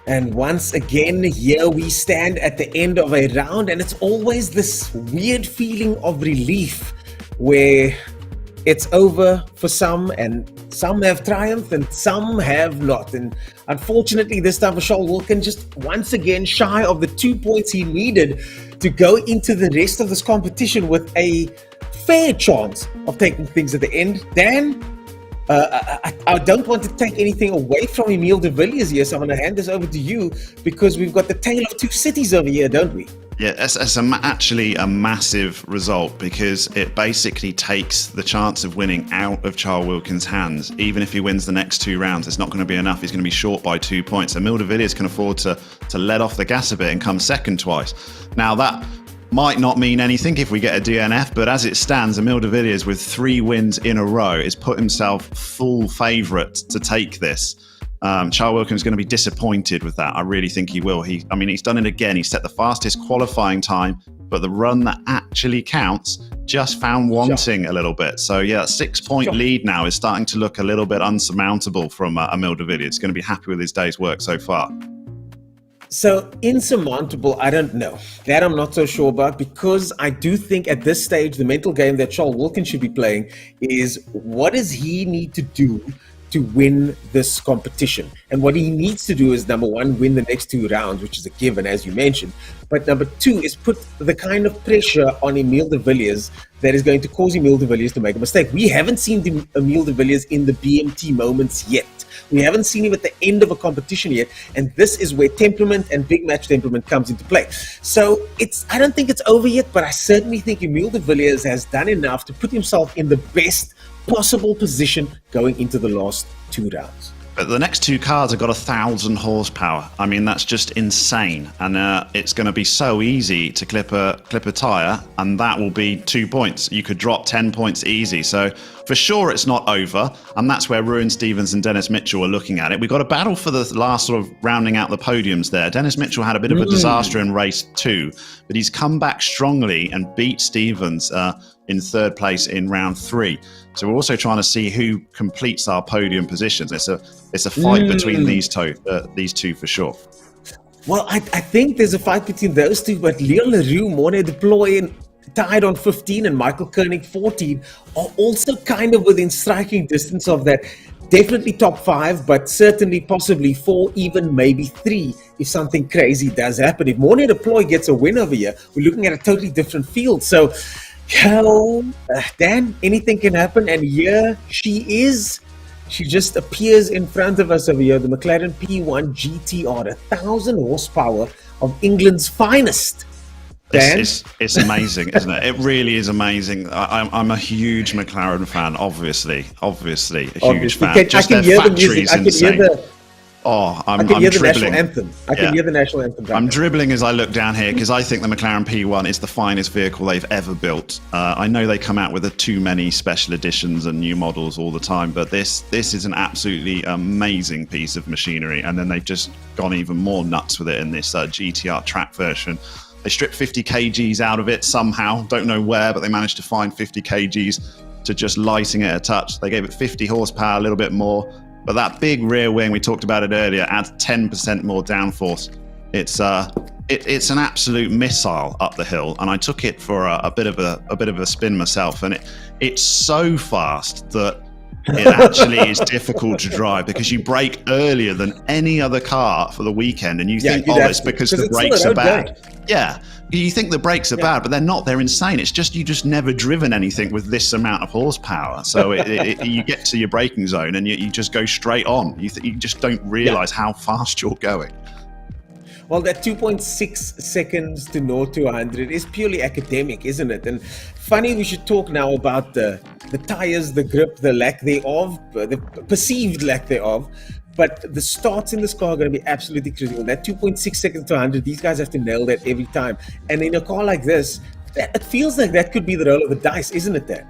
And once again, here we stand at the end of a round, and it's always this weird feeling of relief where it's over for some, and some have triumphed and some have not. And unfortunately, this time Charles Wilkin just once again shy of the 2 points he needed to go into the rest of this competition with a fair chance of taking things at the end. Dan, I don't want to take anything away from Emile de Villiers here, so I'm going to hand this over to you, because we've got the tale of two cities over here, don't we? Yeah, it's actually a massive result, because it basically takes the chance of winning out of Charles Wilkin's hands. Even if he wins the next two rounds, it's not going to be enough. He's going to be short by 2 points. Emile de Villiers can afford to let off the gas a bit and come second twice. Now, that might not mean anything if we get a DNF, but as it stands, Emile de Villiers with 3 wins in a row has put himself full favourite to take this. Charles Wilkin's going to be disappointed with that. I really think he will. He's done it again. He set the fastest qualifying time, but the run that actually counts just found wanting a little bit. So yeah, 6 point lead now is starting to look a little bit unsurmountable from Emile de Villiers. He's going to be happy with his day's work so far. So insurmountable, I don't know. That I'm not so sure about, because I do think at this stage, the mental game that Charles Wilkin should be playing is, what does he need to do to win this competition. And what he needs to do is, number one, win the next 2 rounds, which is a given, as you mentioned. But number 2 is put the kind of pressure on Emile de Villiers that is going to cause Emile de Villiers to make a mistake. We haven't seen Emile de Villiers in the BMT moments yet. We haven't seen him at the end of a competition yet, and this is where temperament and big match temperament comes into play. So I don't think it's over yet, but I certainly think Emile de Villiers has done enough to put himself in the best possible position going into the last 2 rounds. But the next 2 cars have got 1,000 horsepower. I mean, that's just insane. And it's going to be so easy to clip a tyre, and that will be 2 points. You could drop 10 points easy. So for sure, it's not over. And that's where Ruin Stevens and Dennis Mitchell are looking at it. We've got a battle for the last sort of rounding out the podiums there. Dennis Mitchell had a bit of a disaster in race 2, but he's come back strongly and beat Stevens in 3rd place in round 3. So we're also trying to see who completes our podium positions. It's a fight between these two for sure. Well, I think there's a fight between those two, but Leon Leroux, Morne Deploy, tied on 15, and Michael Koenig 14 are also kind of within striking distance of that. Definitely top 5, but certainly possibly 4, even maybe 3 if something crazy does happen. If Morne Deploy gets a win over here, we're looking at a totally different field. So, Dan, anything can happen, and here she is. She just appears in front of us over here, the McLaren P1 GTR, 1,000 horsepower of England's finest. Dan? It's amazing, isn't it? It really is amazing. I'm a huge McLaren fan, obviously a huge fan. I can hear the music. I can hear the I'm the dribbling. national anthem. I can hear the national anthem. I'm dribbling as I look down here because I think the McLaren P1 is the finest vehicle they've ever built. I know they come out with too many special editions and new models all the time, but this is an absolutely amazing piece of machinery. And then they've just gone even more nuts with it in this GTR track version. They stripped 50 kgs out of it somehow. Don't know where, but they managed to find 50 kgs to just lighting it a touch. They gave it 50 horsepower, a little bit more. But that big rear wing, we talked about it earlier, adds 10% more downforce. It's an absolute missile up the hill, and I took it for a bit of a spin myself, and it's so fast that it actually is difficult to drive because you brake earlier than any other car for the weekend, and you think, it's because the brakes are bad. Yeah, you think the brakes are bad, but they're not. They're insane. It's just you just never driven anything with this amount of horsepower. So you get to your braking zone and you just go straight on. You just don't realize how fast you're going. Well, that 2.6 seconds to 0 to 100 is purely academic, isn't it? And funny, we should talk now about the tires, the grip, the lack thereof, the perceived lack thereof. But the starts in this car are going to be absolutely critical. That 2.6 seconds to 100, these guys have to nail that every time. And in a car like this, it feels like that could be the roll of the dice, isn't it, Dan?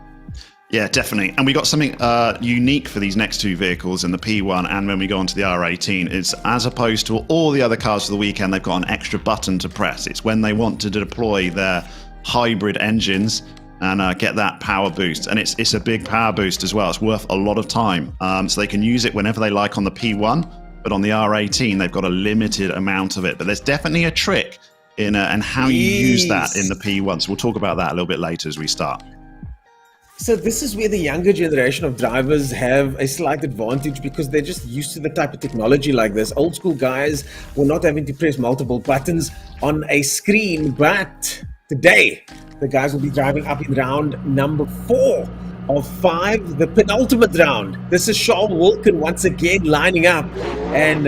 Yeah, definitely. And we got something unique for these next 2 vehicles in the P1 and when we go on to the R18 is as opposed to all the other cars for the weekend, they've got an extra button to press. It's when they want to deploy their hybrid engines and get that power boost. And it's a big power boost as well. It's worth a lot of time. So they can use it whenever they like on the P1, but on the R18, they've got a limited amount of it. But there's definitely a trick in and how you use that in the P1. So we'll talk about that a little bit later as we start. So this is where the younger generation of drivers have a slight advantage because they're just used to the type of technology like this. Old school guys were not having to press multiple buttons on a screen, but today the guys will be driving up in round number 4 of 5, the penultimate round. This is Charles Wilkin once again lining up, and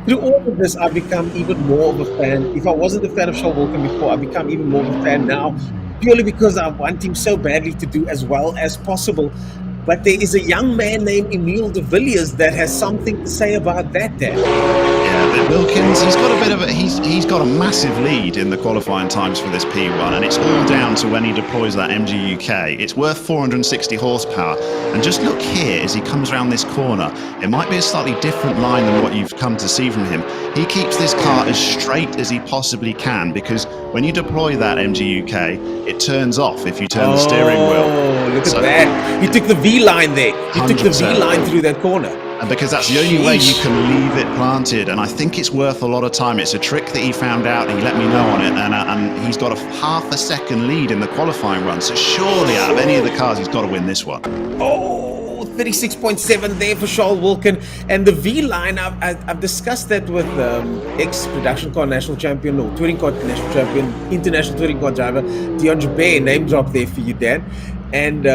through all of this, I've become even more of a fan. If I wasn't a fan of Charles Wilkin before, I've become even more of a fan now, purely because I want him so badly to do as well as possible. But there is a young man named Emile de Villiers that has something to say about that, Dan. Yeah, Wilkins, he's got a bit of he's got a massive lead in the qualifying times for this P1, and it's all down to when he deploys that MG UK. It's worth 460 horsepower, and just look here as he comes around this corner. It might be a slightly different line than what you've come to see from him. He keeps this car as straight as he possibly can because when you deploy that MG UK, it turns off if you turn the steering wheel. Oh, look at that. He took the V line there. He 100%. took the V line through that corner. And because that's the only way you can leave it planted. And I think it's worth a lot of time. It's a trick that he found out and he let me know on it. And he's got a half a second lead in the qualifying run. So surely out of any of the cars, he's got to win this one. Oh, 36.7 there for Charles Wilkin. And the V line, I've discussed that with ex-production car national champion or touring car national champion, international touring car driver, DeAndre Bay, name drop there for you, Dan. And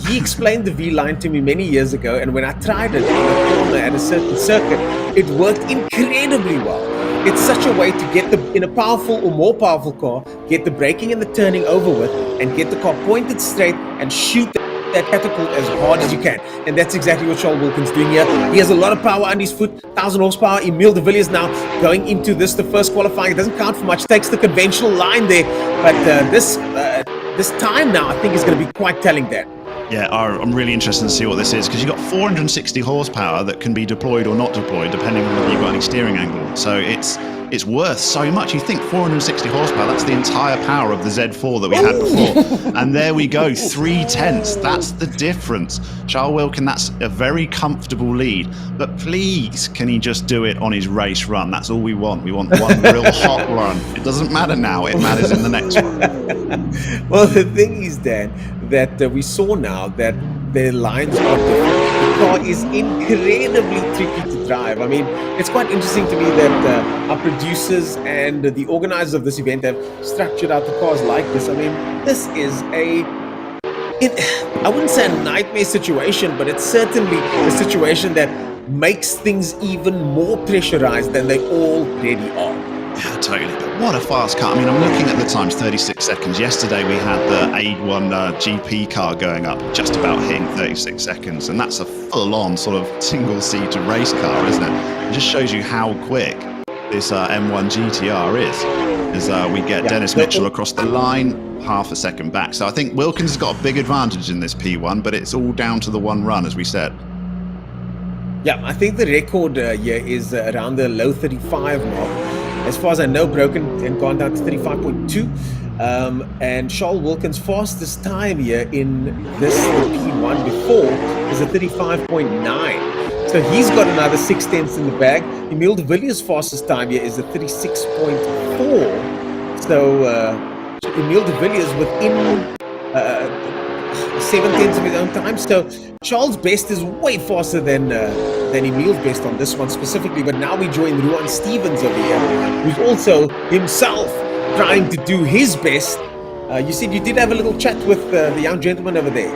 he explained the V line to me many years ago. And when I tried it in a corner at a certain circuit, it worked incredibly well. It's such a way to get in a powerful or more powerful car, get the braking and the turning over with, and get the car pointed straight and shoot that catapult as hard as you can. And that's exactly what Charles Wilkin's doing here. He has a lot of power under his foot, 1,000 horsepower. Emile de Villiers now going into this, the first qualifying. It doesn't count for much, takes the conventional line there. But this time now, I think is going to be quite telling there. Yeah, I'm really interested to see what this is, because you've got 460 horsepower that can be deployed or not deployed depending on whether you've got any steering angle. So it's worth so much. You think 460 horsepower, that's the entire power of the Z4 that we had before. And there we go, 3/10. That's the difference. Charles Wilkin, that's a very comfortable lead. But please, can he just do it on his race run? That's all we want. We want one real hot run. It doesn't matter now, it matters in the next one. Well, the thing is, Dan, that we saw now that the lines are different. The car is incredibly tricky to drive. I mean, it's quite interesting to me that our producers and the organizers of this event have structured out the cars like this. I mean, this is I wouldn't say a nightmare situation, but it's certainly a situation that makes things even more pressurized than they already are. Yeah, totally. But what a fast car. I mean, I'm looking at the times, 36 seconds. Yesterday we had the A1 GP car going up, just about hitting 36 seconds. And that's a full-on sort of single-seater race car, isn't it? It just shows you how quick this M1 GTR is. As we get Dennis Mitchell across the line, half a second back. So I think Wilkins has got a big advantage in this P1, but it's all down to the one run, as we said. Yeah, I think the record here is around the low 35 mark. As far as I know, broken and gone down to 35.2. And Charles Wilkin's fastest time here in this P1 before is a 35.9. So he's got another 6/10 in the bag. Emile de Villiers' fastest time here is a 36.4. So Emile de Villiers within 7/10 of his own time. So Charles' best is way faster than Emile's best on this one specifically. But now we join Ruan Stevens over here, who's also himself trying to do his best. You said you did have a little chat with the young gentleman over there.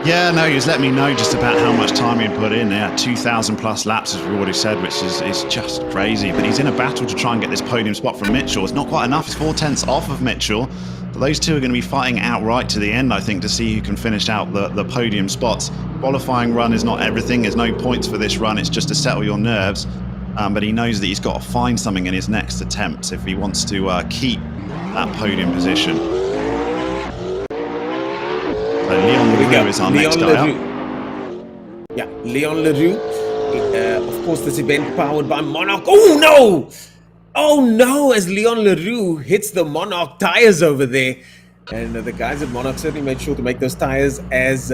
Yeah, no, he was letting me know just about how much time he'd put in. Yeah, 2,000 plus laps, as we already said, which is just crazy. But he's in a battle to try and get this podium spot from Mitchell. It's not quite enough. It's 4/10 off of Mitchell. But those two are going to be fighting outright to the end, I think, to see who can finish out the podium spots. Qualifying run is not everything. There's no points for this run. It's just to settle your nerves. But he knows that he's got to find something in his next attempt if he wants to keep that podium position. Leon Leroux is our next guy up. Yeah, Leon Leroux. Of course, this event powered by Monarch. Oh no! Oh no! As Leon Leroux hits the Monarch tires over there. And the guys at Monarch certainly made sure to make those tires as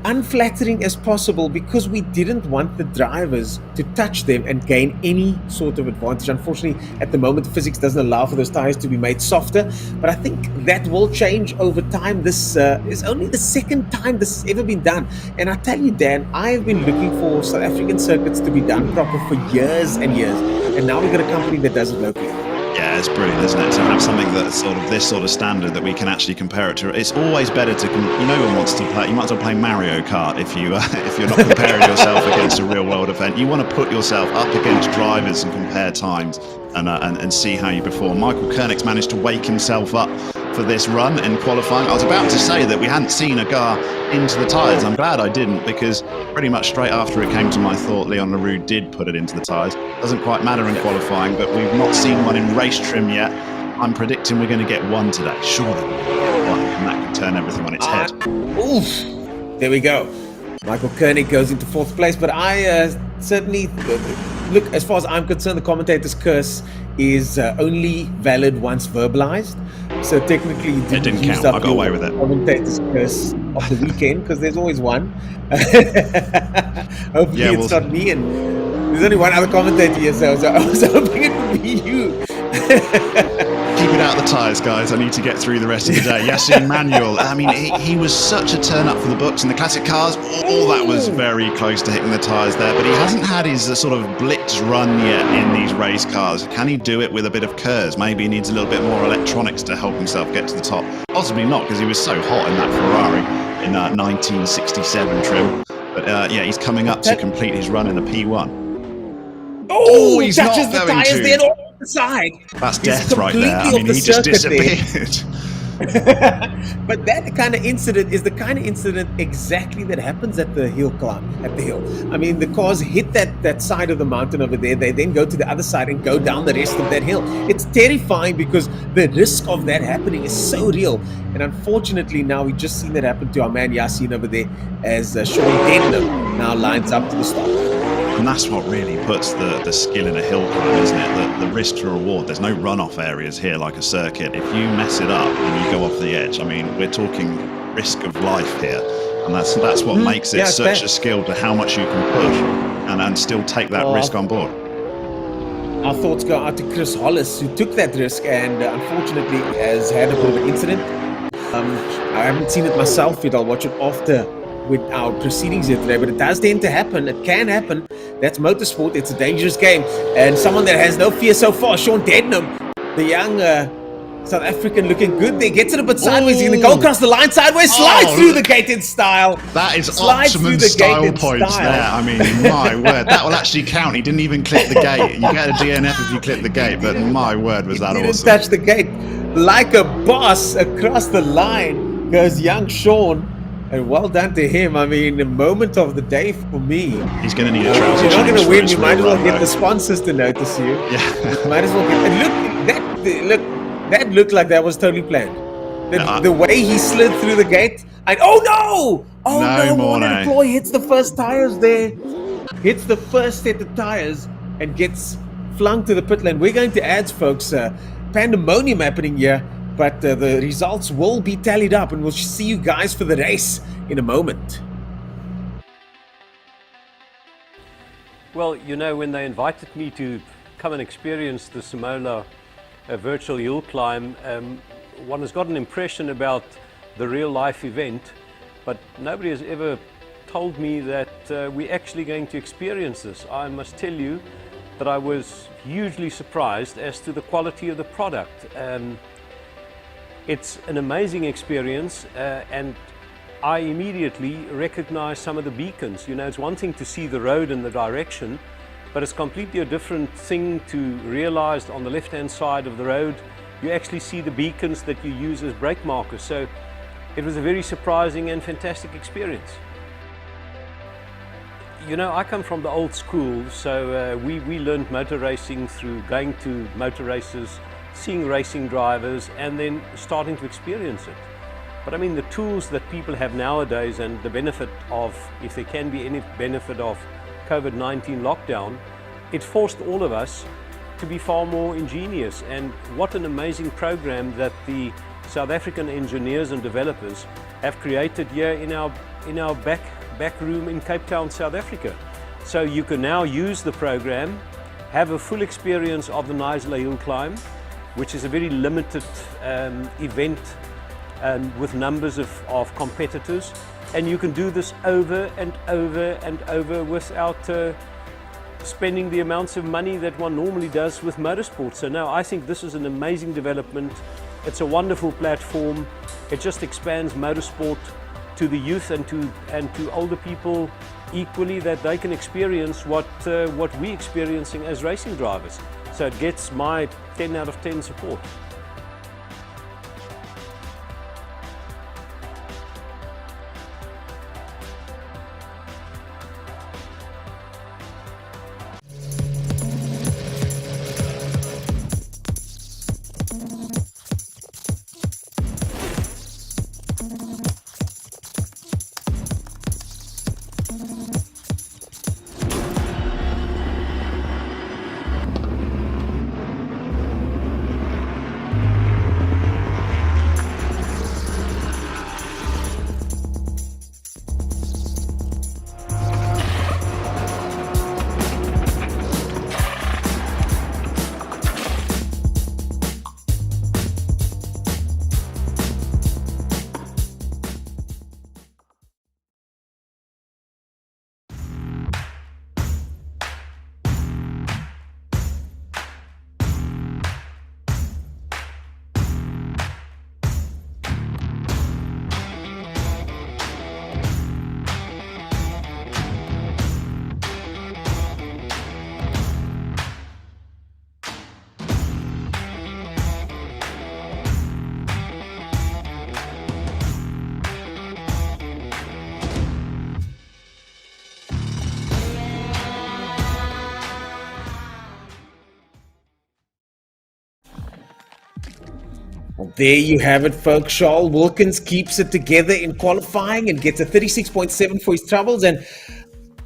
unflattering as possible, because we didn't want the drivers to touch them and gain any sort of advantage. Unfortunately, at the moment, the physics doesn't allow for those tires to be made softer, but I think that will change over time. This is only the second time this has ever been done. And I tell you, Dan, I've been looking for South African circuits to be done proper for years and years. And now we've got a company that does it locally. Yeah, it's brilliant, isn't it? To have something that's sort of this sort of standard that we can actually compare it to. It's always better to, no one wants to play. You might as well play Mario Kart if you're not comparing yourself against a real world event. You want to put yourself up against drivers and compare times and see how you perform. Michael Koenig's managed to wake himself up for this run in qualifying. I was about to say that we hadn't seen a car into the tyres. I'm glad I didn't, because pretty much straight after it came to my thought, Leon Leroux did put it into the tyres. Doesn't quite matter in qualifying, but we've not seen one in race trim yet. I'm predicting we're going to get one today. Surely we'll get one, and that can turn everything on its head. Oof! There we go. Michael Koenig goes into fourth place, but I certainly look, as far as I'm concerned, the commentator's curse is only valid once verbalized. So technically, you didn't count. I got away with it. Commentator's curse of the weekend, because there's always one. Hopefully, it's not me, and there's only one other commentator here, so I was hoping it would be you. Keep it out of the tyres, guys. I need to get through the rest of the day. Yassine Manuel, I mean, he was such a turn up for the books in the classic cars. All that was very close to hitting the tyres there, but he hasn't had his sort of blitz run yet in these race cars. Can he do it with a bit of KERS? Maybe he needs a little bit more electronics to help himself get to the top. Possibly not, because he was so hot in that Ferrari in that 1967 trim. But yeah, he's coming up to complete his run in the P1. Oh, he he's touches not the going tires to. there on the side. That's He's death right there. I completely mean, off he the just circuit there. disappeared. But that kind of incident is the kind of incident exactly that happens at the hill. I mean, the cars hit that side of the mountain over there. They then go to the other side and go down the rest of that hill. It's terrifying because the risk of that happening is so real. And unfortunately, now we just seen that happen to our man Yassine over there as Sean Denham now lines up to the start. And that's what really puts the skill in a hill climb, isn't it? The risk to reward. There's no runoff areas here like a circuit. If you mess it up and you go off the edge, I mean, we're talking risk of life here. And that's what makes it such a skill to how much you can push and still take that risk on board. Our thoughts go out to Chris Hollis, who took that risk and unfortunately has had a bit of an incident. I haven't seen it myself yet. I'll watch it after with our proceedings here today, but it does tend to happen. It can happen. That's motorsport. It's a dangerous game. And someone that has no fear so far, Sean Denham, the young South African looking good there, gets it a bit sideways. He's going to go across the line sideways, slides through the gate in style. That is Slides optimum style points there. I mean, my word, that will actually count. He didn't even clip the gate. You get a DNF if you clip the gate, but my word, was that He didn't awesome. touch the gate. Like a boss across the line goes young Sean. And well done to him. I mean, a moment of the day for me. He's going to need a trouser You're not change going to for win. his You might as real well run, get though. the sponsors to notice you. Yeah. Might as well get. And that looked like that was totally planned. The way he slid through the gate. Oh no! Oh no! Morne Deploy hits the first tires there. Hits the first set of tires and gets flung to the pit lane. We're going to ads, folks. Pandemonium happening here. But the results will be tallied up, and we'll see you guys for the race in a moment. Well, you know, when they invited me to come and experience the Simola virtual hill climb, one has got an impression about the real life event, but nobody has ever told me that we're actually going to experience this. I must tell you that I was hugely surprised as to the quality of the product. It's an amazing experience, and I immediately recognize some of the beacons. You know, it's one thing to see the road and the direction, but it's completely a different thing to realize on the left-hand side of the road, you actually see the beacons that you use as brake markers. So it was a very surprising and fantastic experience. You know, I come from the old school, so we learned motor racing through going to motor races, seeing racing drivers, and then starting to experience it. But I mean, the tools that people have nowadays and the benefit of, if there can be any benefit of COVID-19 lockdown, it forced all of us to be far more ingenious. And what an amazing program that the South African engineers and developers have created here in our back room in Cape Town, South Africa. So you can now use the program, have a full experience of the Knysna Hill Climb, which is a very limited event with numbers of competitors, and you can do this over and over and over without spending the amounts of money that one normally does with motorsport. So now I think this is an amazing development. It's a wonderful platform. It just expands motorsport to the youth and to older people equally, that they can experience what we're experiencing as racing drivers. So it gets my 10 out of 10 support. Well, there you have it, folks. Charles Wilkins keeps it together in qualifying and gets a 36.7 for his troubles. And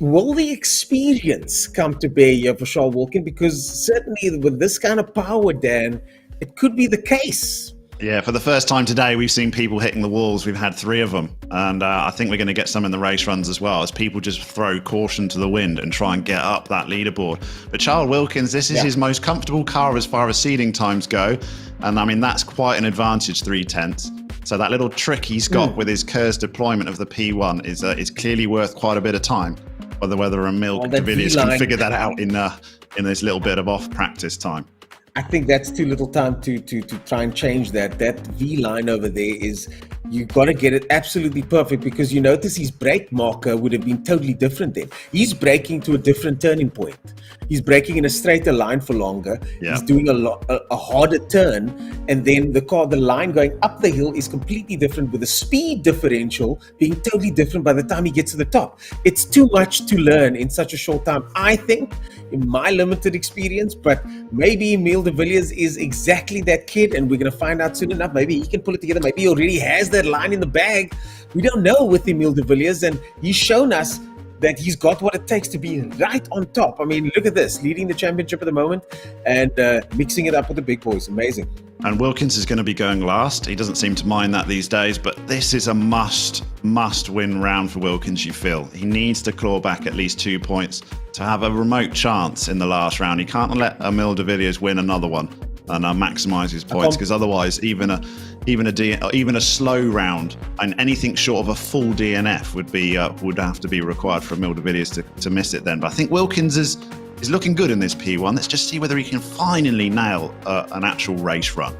will the experience come to bear here for Charles Wilkins? Because certainly with this kind of power, Dan, it could be the case. Yeah, for the first time today, we've seen people hitting the walls. We've had 3 of them. And I think we're going to get some in the race runs as well, as people just throw caution to the wind and try and get up that leaderboard. But Charles Wilkins, this is his most comfortable car as far as seeding times go. And I mean, that's quite an advantage, 3/10. So that little trick he's got with his KERS deployment of the P1 is clearly worth quite a bit of time. Whether Emil de Villiers can figure that out in this little bit of off practice time. I think that's too little time to try and change that. That V line over there is, you got to get it absolutely perfect, because you notice his brake marker would have been totally different then. He's braking to a different turning point. He's braking in a straighter line for longer. Yeah. He's doing a harder turn, and then the line going up the hill is completely different, with the speed differential being totally different by the time he gets to the top. It's too much to learn in such a short time, I think, in my limited experience. But maybe Emil de Villiers is exactly that kid, and we're going to find out soon enough. Maybe he can pull it together. Maybe he already has that line in the bag. We don't know with Emil de Villiers, and he's shown us that he's got what it takes to be right on top. I mean, look at this, leading the championship at the moment and mixing it up with the big boys. Amazing. And Wilkins is going to be going last. He doesn't seem to mind that these days, but this is a must win round for Wilkins, you feel. He needs to claw back at least 2 points to have a remote chance in the last round. He can't let Emil de Villiers win another one and maximise his points, because otherwise even a slow round and anything short of a full DNF would have to be required for Emil de Villiers to miss it then. But I think Wilkins is looking good in this P1. Let's just see whether he can finally nail an actual race run.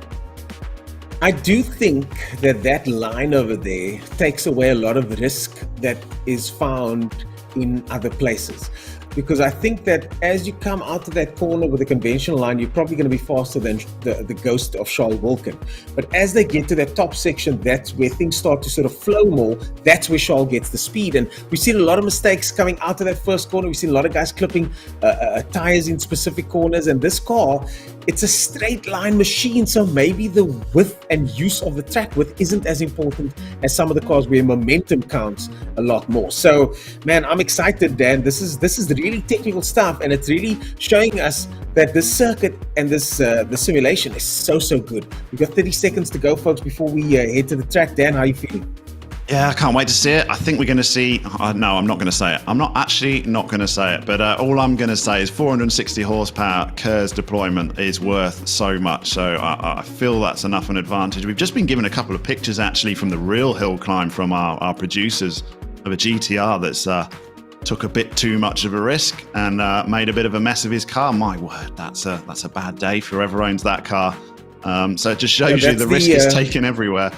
I do think that line over there takes away a lot of risk that is found in other places. Because I think that as you come out of that corner with a conventional line, you're probably going to be faster than the ghost of Charles Wilkins. But as they get to that top section, that's where things start to sort of flow more. That's where Charles gets the speed. And we've seen a lot of mistakes coming out of that first corner. We've seen a lot of guys clipping tires in specific corners. And this car, it's a straight line machine. So maybe the width and use of the track width isn't as important as some of the cars where momentum counts a lot more. So, man, I'm excited, Dan. This is really technical stuff, and it's really showing us that this circuit and this the simulation is so good. We've got 30 seconds to go, folks, before we head to the track. Dan, how are you feeling? Yeah, I can't wait to see it. I think we're going to see... no, I'm not going to say it. I'm not going to say it. But all I'm going to say is 460 horsepower KERS deployment is worth so much. So I feel that's enough an advantage. We've just been given a couple of pictures, actually, from the real Hillclimb from our producers of a GTR that's... took a bit too much of a risk and made a bit of a mess of his car. My word, that's a bad day for whoever owns that car. So it just shows you the risk is taken everywhere.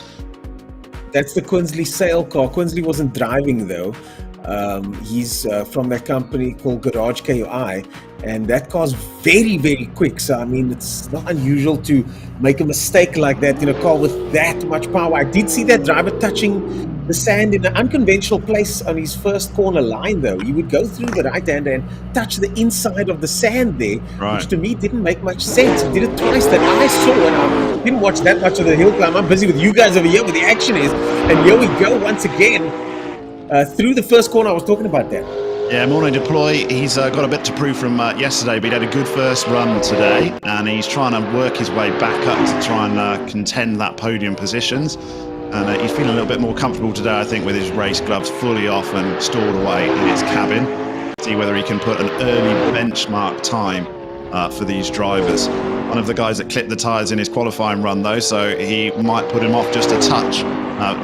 That's the Quinsley sale car. Quinsley wasn't driving though. He's from that company called Garage KUI, and that car's very quick. So I mean, it's not unusual to make a mistake like that in a car with that much power. I did see that driver touching the sand in an unconventional place on his first corner line though. He would go through the right hand and touch the inside of the sand there, which to me didn't make much sense. He did it twice that I saw, and I didn't watch that much of the hill climb. I'm busy with you guys over here where the action is. And here we go once again through the first corner I was talking about there. Yeah, Morne Deploy, he's got a bit to prove from yesterday, but he had a good first run today, and he's trying to work his way back up to try and contend that podium positions. And he's feeling a little bit more comfortable today, I think, with his race gloves fully off and stored away in his cabin. See whether he can put an early benchmark time for these drivers. One of the guys that clipped the tyres in his qualifying run, though, so he might put him off just a touch.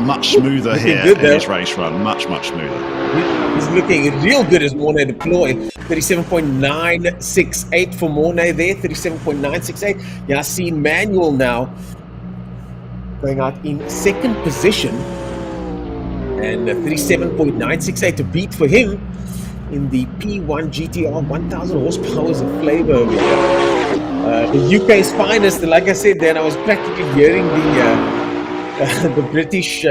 Much smoother here in his race run, much smoother. He's looking real good as Morne Deploy. 37.968 for Morne there, 37.968. Yeah, I see Manuel now going out in second position, and 37.968 to beat for him in the P1 GTR. 1,000 horsepower of flavor over here. The UK's finest, like I said then, I was practically hearing the British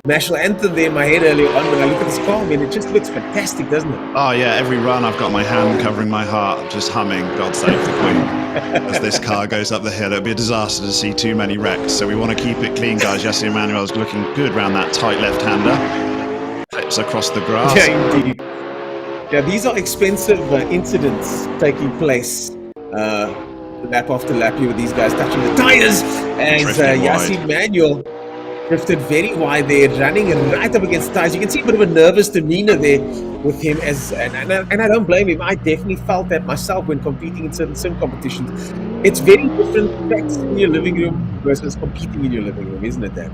national anthem there in my head earlier on. When I look at this car, I mean, it just looks fantastic, doesn't it? Oh yeah, every run I've got my hand covering my heart, just humming "God Save the Queen" as this car goes up the hill. It'd be a disaster to see too many wrecks, so we want to keep it clean, guys. Jesse Emmanuel's looking good around that tight left-hander. Flips across the grass. Yeah, indeed. Yeah, these are expensive incidents taking place lap after lap here with these guys touching the tires as Yassin Manuel drifted very wide there, running right up against the tires. You can see a bit of a nervous demeanor there with him, and I don't blame him. I definitely felt that myself when competing in certain sim competitions. It's very different practicing in your living room versus competing in your living room, isn't it, Dan?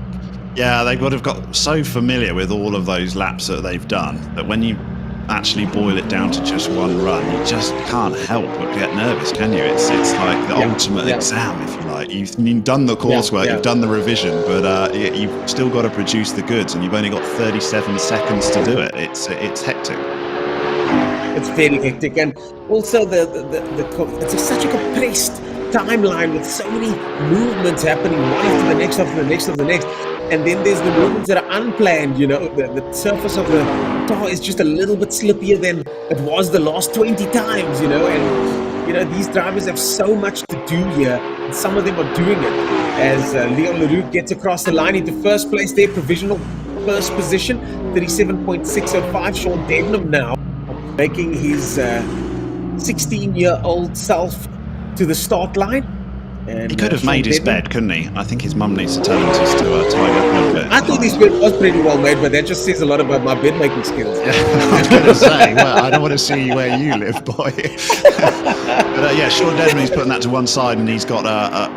Yeah, they would have got so familiar with all of those laps that they've done that when you actually boil it down to just one run, you just can't help but get nervous, can you? It's like the ultimate exam, if you like. You've done the coursework, you've done the revision, but you've still got to produce the goods, and you've only got 37 seconds to do it. It's hectic. It's very hectic, and also it's such a compressed timeline with so many movements happening, one after the next, after the next, after the next. And then there's the movements that are unplanned, you know, the surface of the car is just a little bit slippier than it was the last 20 times, you know, and, you know, these drivers have so much to do here, and some of them are doing it. As Leon Leroux gets across the line into first place there, provisional first position, 37.605, Sean Debenham now making his 16-year-old self to the start line. And he could have made his bed, couldn't he? I think his mum needs to tell him just to tidy up a little bit. I thought his bed was pretty well made, but that just says a lot about my bed making skills. Yeah, I was going to say, well, I don't want to see where you live, boy. But yeah, Sean Debenham's putting that to one side, and he's got a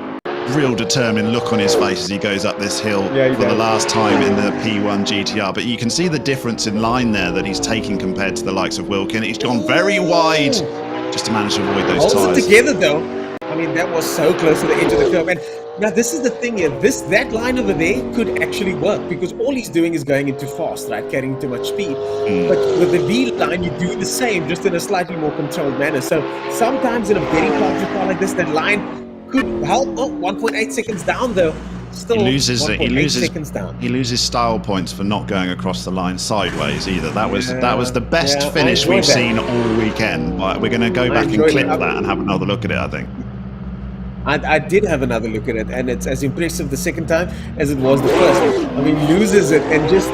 real determined look on his face as he goes up this hill for the last time in the P1 GTR. But you can see the difference in line there that he's taking compared to the likes of Wilkin. He's gone very wide just to manage to avoid those tyres. tyres. Together though. I mean, that was so close to the edge of the curve. And now this is the thing here. That line over there could actually work because all he's doing is going into fast, right? Carrying too much speed. But with the V line, you do the same, just in a slightly more controlled manner. So sometimes in a very powerful car like this, that line could help. 1.8 seconds down though. Still, he loses seconds down. He loses style points for not going across the line sideways either. That was the best finish we've seen all weekend. We're going to go back and clip that and have another look at it, I think. I did have another look at it, and it's as impressive the second time as it was the first. I mean, loses it, and just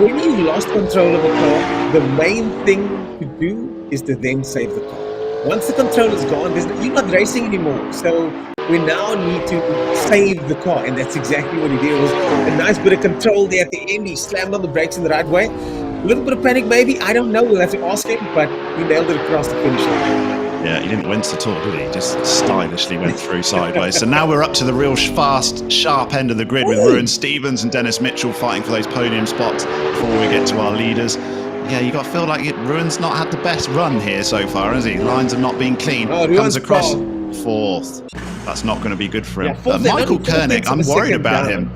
when you lost control of a car, the main thing to do is to then save the car. Once the control is gone, you're not racing anymore. So we now need to save the car, and that's exactly what he did. It was a nice bit of control there at the end. He slammed on the brakes in the right way. A little bit of panic, maybe. I don't know. We'll have to ask him, but he nailed it across the finish line. Yeah, he didn't wince at all, did he? He just stylishly went through sideways. So now we're up to the real fast, sharp end of the grid with Ruin Stevens and Dennis Mitchell fighting for those podium spots before we get to our leaders. Yeah, you got to feel like Ruin's not had the best run here so far, has he? Lines have not been clean. Comes across fourth. That's not going to be good for him. Michael Koenig, I'm worried about him.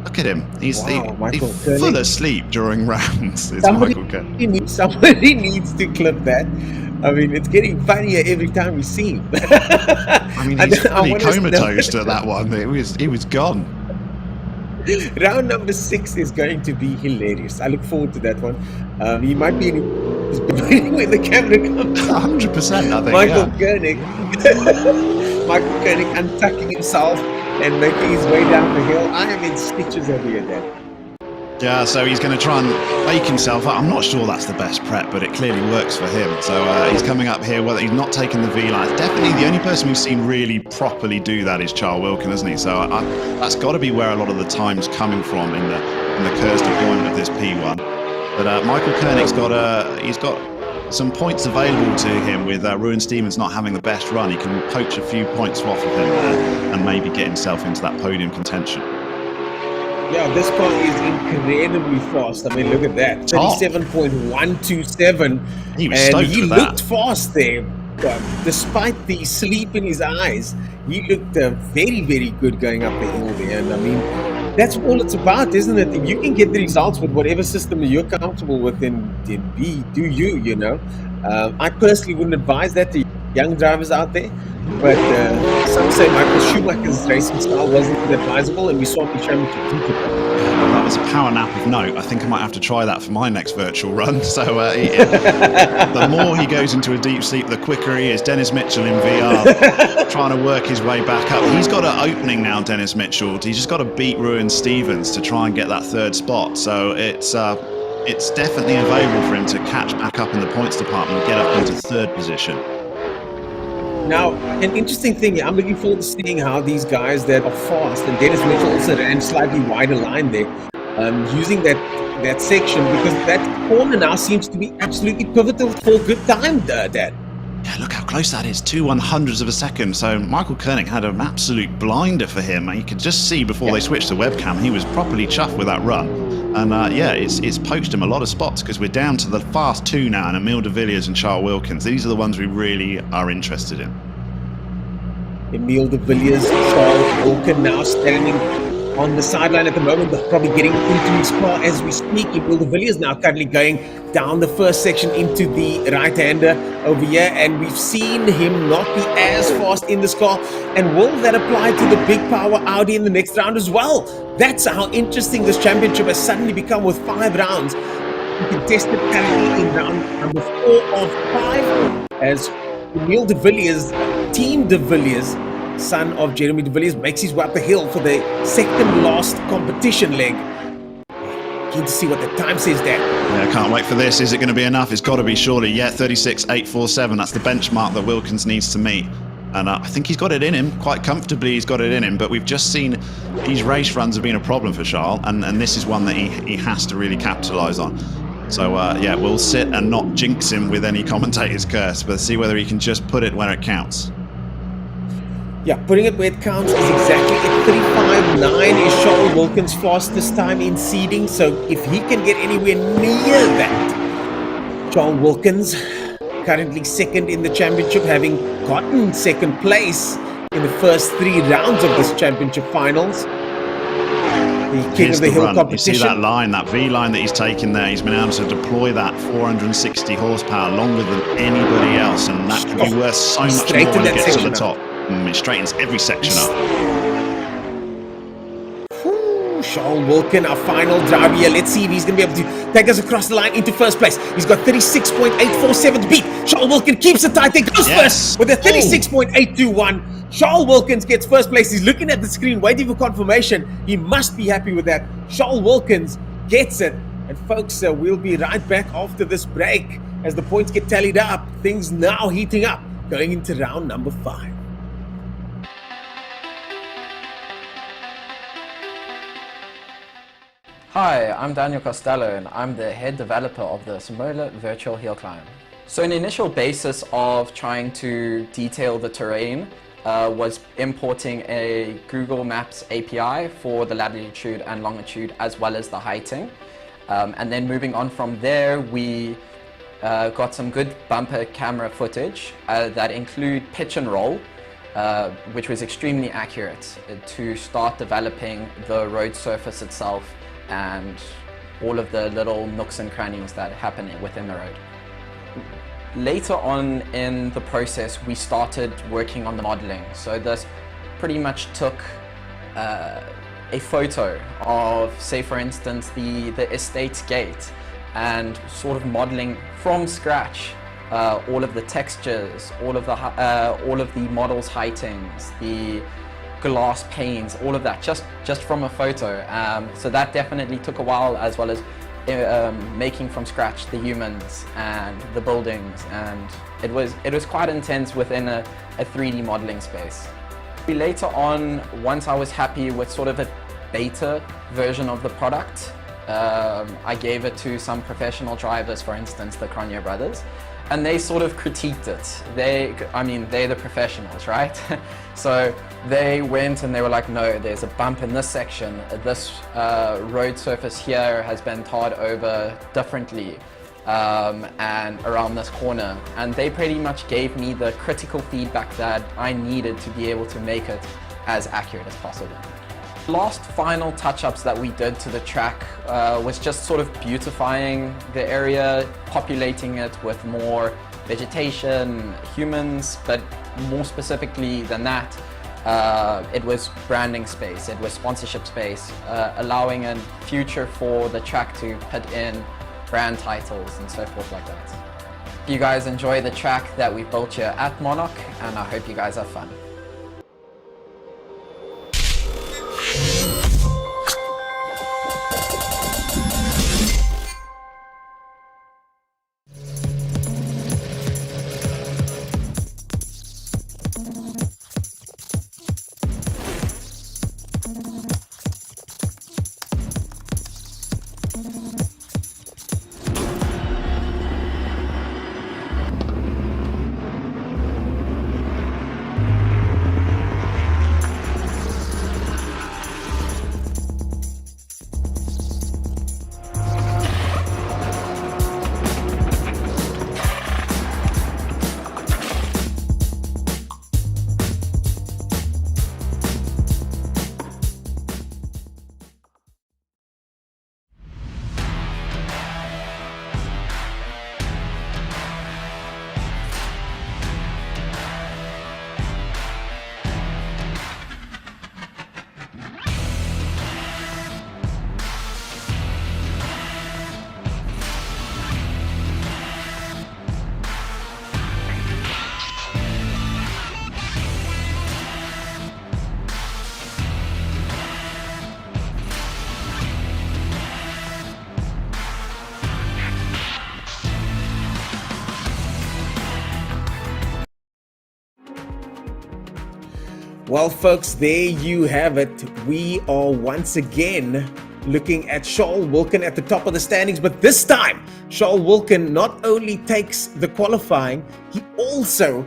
Look at him. He's full asleep during rounds. It's Michael Koenig. Somebody needs to clip that. I mean, it's getting funnier every time we see him. I mean, he's fully comatose at that one. He was gone. Round number 6 is going to be hilarious. I look forward to that one. He might be when the camera comes. 100%, I think. Michael Koenig. Michael Koenig untucking himself and making his way down the hill. I am in stitches over here, Dan. Yeah, so he's going to try and wake himself up. I'm not sure that's the best prep, but it clearly works for him. So he's coming up here. Well, he's not taking the V-line. Definitely the only person we've seen really properly do that is Charles Wilkin, hasn't he? So that's got to be where a lot of the time's coming from in the Kurz deployment of this P1. But Michael Koenig's he's got some points available to him with Ruin Stevens not having the best run. He can poach a few points off of him there and maybe get himself into that podium contention. Yeah, this car is incredibly fast. I mean, look at that. 37.127. He was stoked and he with looked that. fast there. Despite the sleep in his eyes, he looked very, very good going up the hill there. And I mean, that's all it's about, isn't it? If you can get the results with whatever system you're comfortable with, then do you know? I personally wouldn't advise that to you. young drivers out there. But some say Michael Schumacher's racing style wasn't advisable, and we saw the championship team. Well, that was a power nap of note. I think I might have to try that for my next virtual run. So the more he goes into a deep sleep, the quicker he is. Dennis Mitchell in VR, trying to work his way back up. He's got an opening now, Dennis Mitchell. He's just got to beat Ruin Stevens to try and get that third spot. So it's definitely available for him to catch back up in the points department and get up into third position. Now, an interesting thing, I'm looking forward to seeing how these guys that are fast, and Dennis Mitchell also ran slightly wider line there, using that section, because that corner now seems to be absolutely pivotal for good time, Dad. Yeah, look how close that is, 2/100ths of a second. So Michael Koenig had an absolute blinder for him. You could just see before they switched to webcam, he was properly chuffed with that run. And yeah, it's poached him a lot of spots, because we're down to the fast two now, and Emile de Villiers and Charles Wilkins. These are the ones we really are interested in. Emile de Villiers, Charles Wilkins now standing on the sideline at the moment, probably getting into his car as we speak. Emile de Villiers now currently going down the first section into the right-hander over here, and we've seen him not be as fast in this car. And will that apply to the big power Audi in the next round as well? That's how interesting this championship has suddenly become, with 5 rounds contested currently in round number 4 of 5, as Emile de Villiers, Team de Villiers, son of Jeremy de Villiers, makes his way up the hill for the second last competition leg. Keen to see what the time says there. Yeah, I can't wait for this. Is it going to be enough? It's got to be, surely. Yeah, 36.847. That's the benchmark that Wilkins needs to meet. And I think he's got it in him, quite comfortably he's got it in him, but we've just seen these race runs have been a problem for Charles, and this is one that he has to really capitalise on. So yeah, we'll sit and not jinx him with any commentator's curse, but see whether he can just put it where it counts. Yeah, putting it where it counts is exactly at 35.9 is Charles Wilkins' fastest time in seeding, so if he can get anywhere near that, Charles Wilkins, currently second in the championship, having gotten second place in the first 3 rounds of this championship finals. The King of the Hill competition. You see that line, that V line that he's taken there. He's been able to deploy that 460 horsepower longer than anybody else, and that could be worth so much more when it gets to the top. It straightens every section up. Charles Wilkins, our final driver here. Let's see if he's going to be able to take us across the line into first place. He's got 36.847 to beat. Charles Wilkins keeps it tight. He goes first with a 36.821. Charles Wilkins gets first place. He's looking at the screen, waiting for confirmation. He must be happy with that. Charles Wilkins gets it. And folks, we'll be right back after this break as the points get tallied up. Things now heating up, going into round number 5. Hi, I'm Daniel Costello, and I'm the head developer of the Simola virtual Hillclimb. So an initial basis of trying to detail the terrain was importing a Google Maps API for the latitude and longitude, as well as the heighting. And then moving on from there, we got some good bumper camera footage that include pitch and roll, which was extremely accurate to start developing the road surface itself and all of the little nooks and crannies that happen within the road. Later on in the process, we started working on the modeling. So this pretty much took a photo of, say for instance, the estate gate, and sort of modeling from scratch all of the textures, all of the model's heightings, the glass panes, all of that, just from a photo. So that definitely took a while, as well as making from scratch the humans and the buildings, and it was quite intense within a 3D modeling space. Later on, once I was happy with sort of a beta version of the product, I gave it to some professional drivers, for instance the Cronje brothers, and they sort of critiqued it. They're the professionals, right? So they went and they were like, no, there's a bump in this section. This road surface here has been tarred over differently and around this corner. And they pretty much gave me the critical feedback that I needed to be able to make it as accurate as possible. Last final touch-ups that we did to the track was just sort of beautifying the area, populating it with more vegetation, humans, but more specifically than that, it was branding space, it was sponsorship space, allowing a future for the track to put in brand titles and so forth like that. You guys enjoy the track that we built here at Monarch, and I hope you guys have fun. Well, folks, there you have it. We are once again looking at Charles Wilkin at the top of the standings, but this time, Charles Wilkin not only takes the qualifying, he also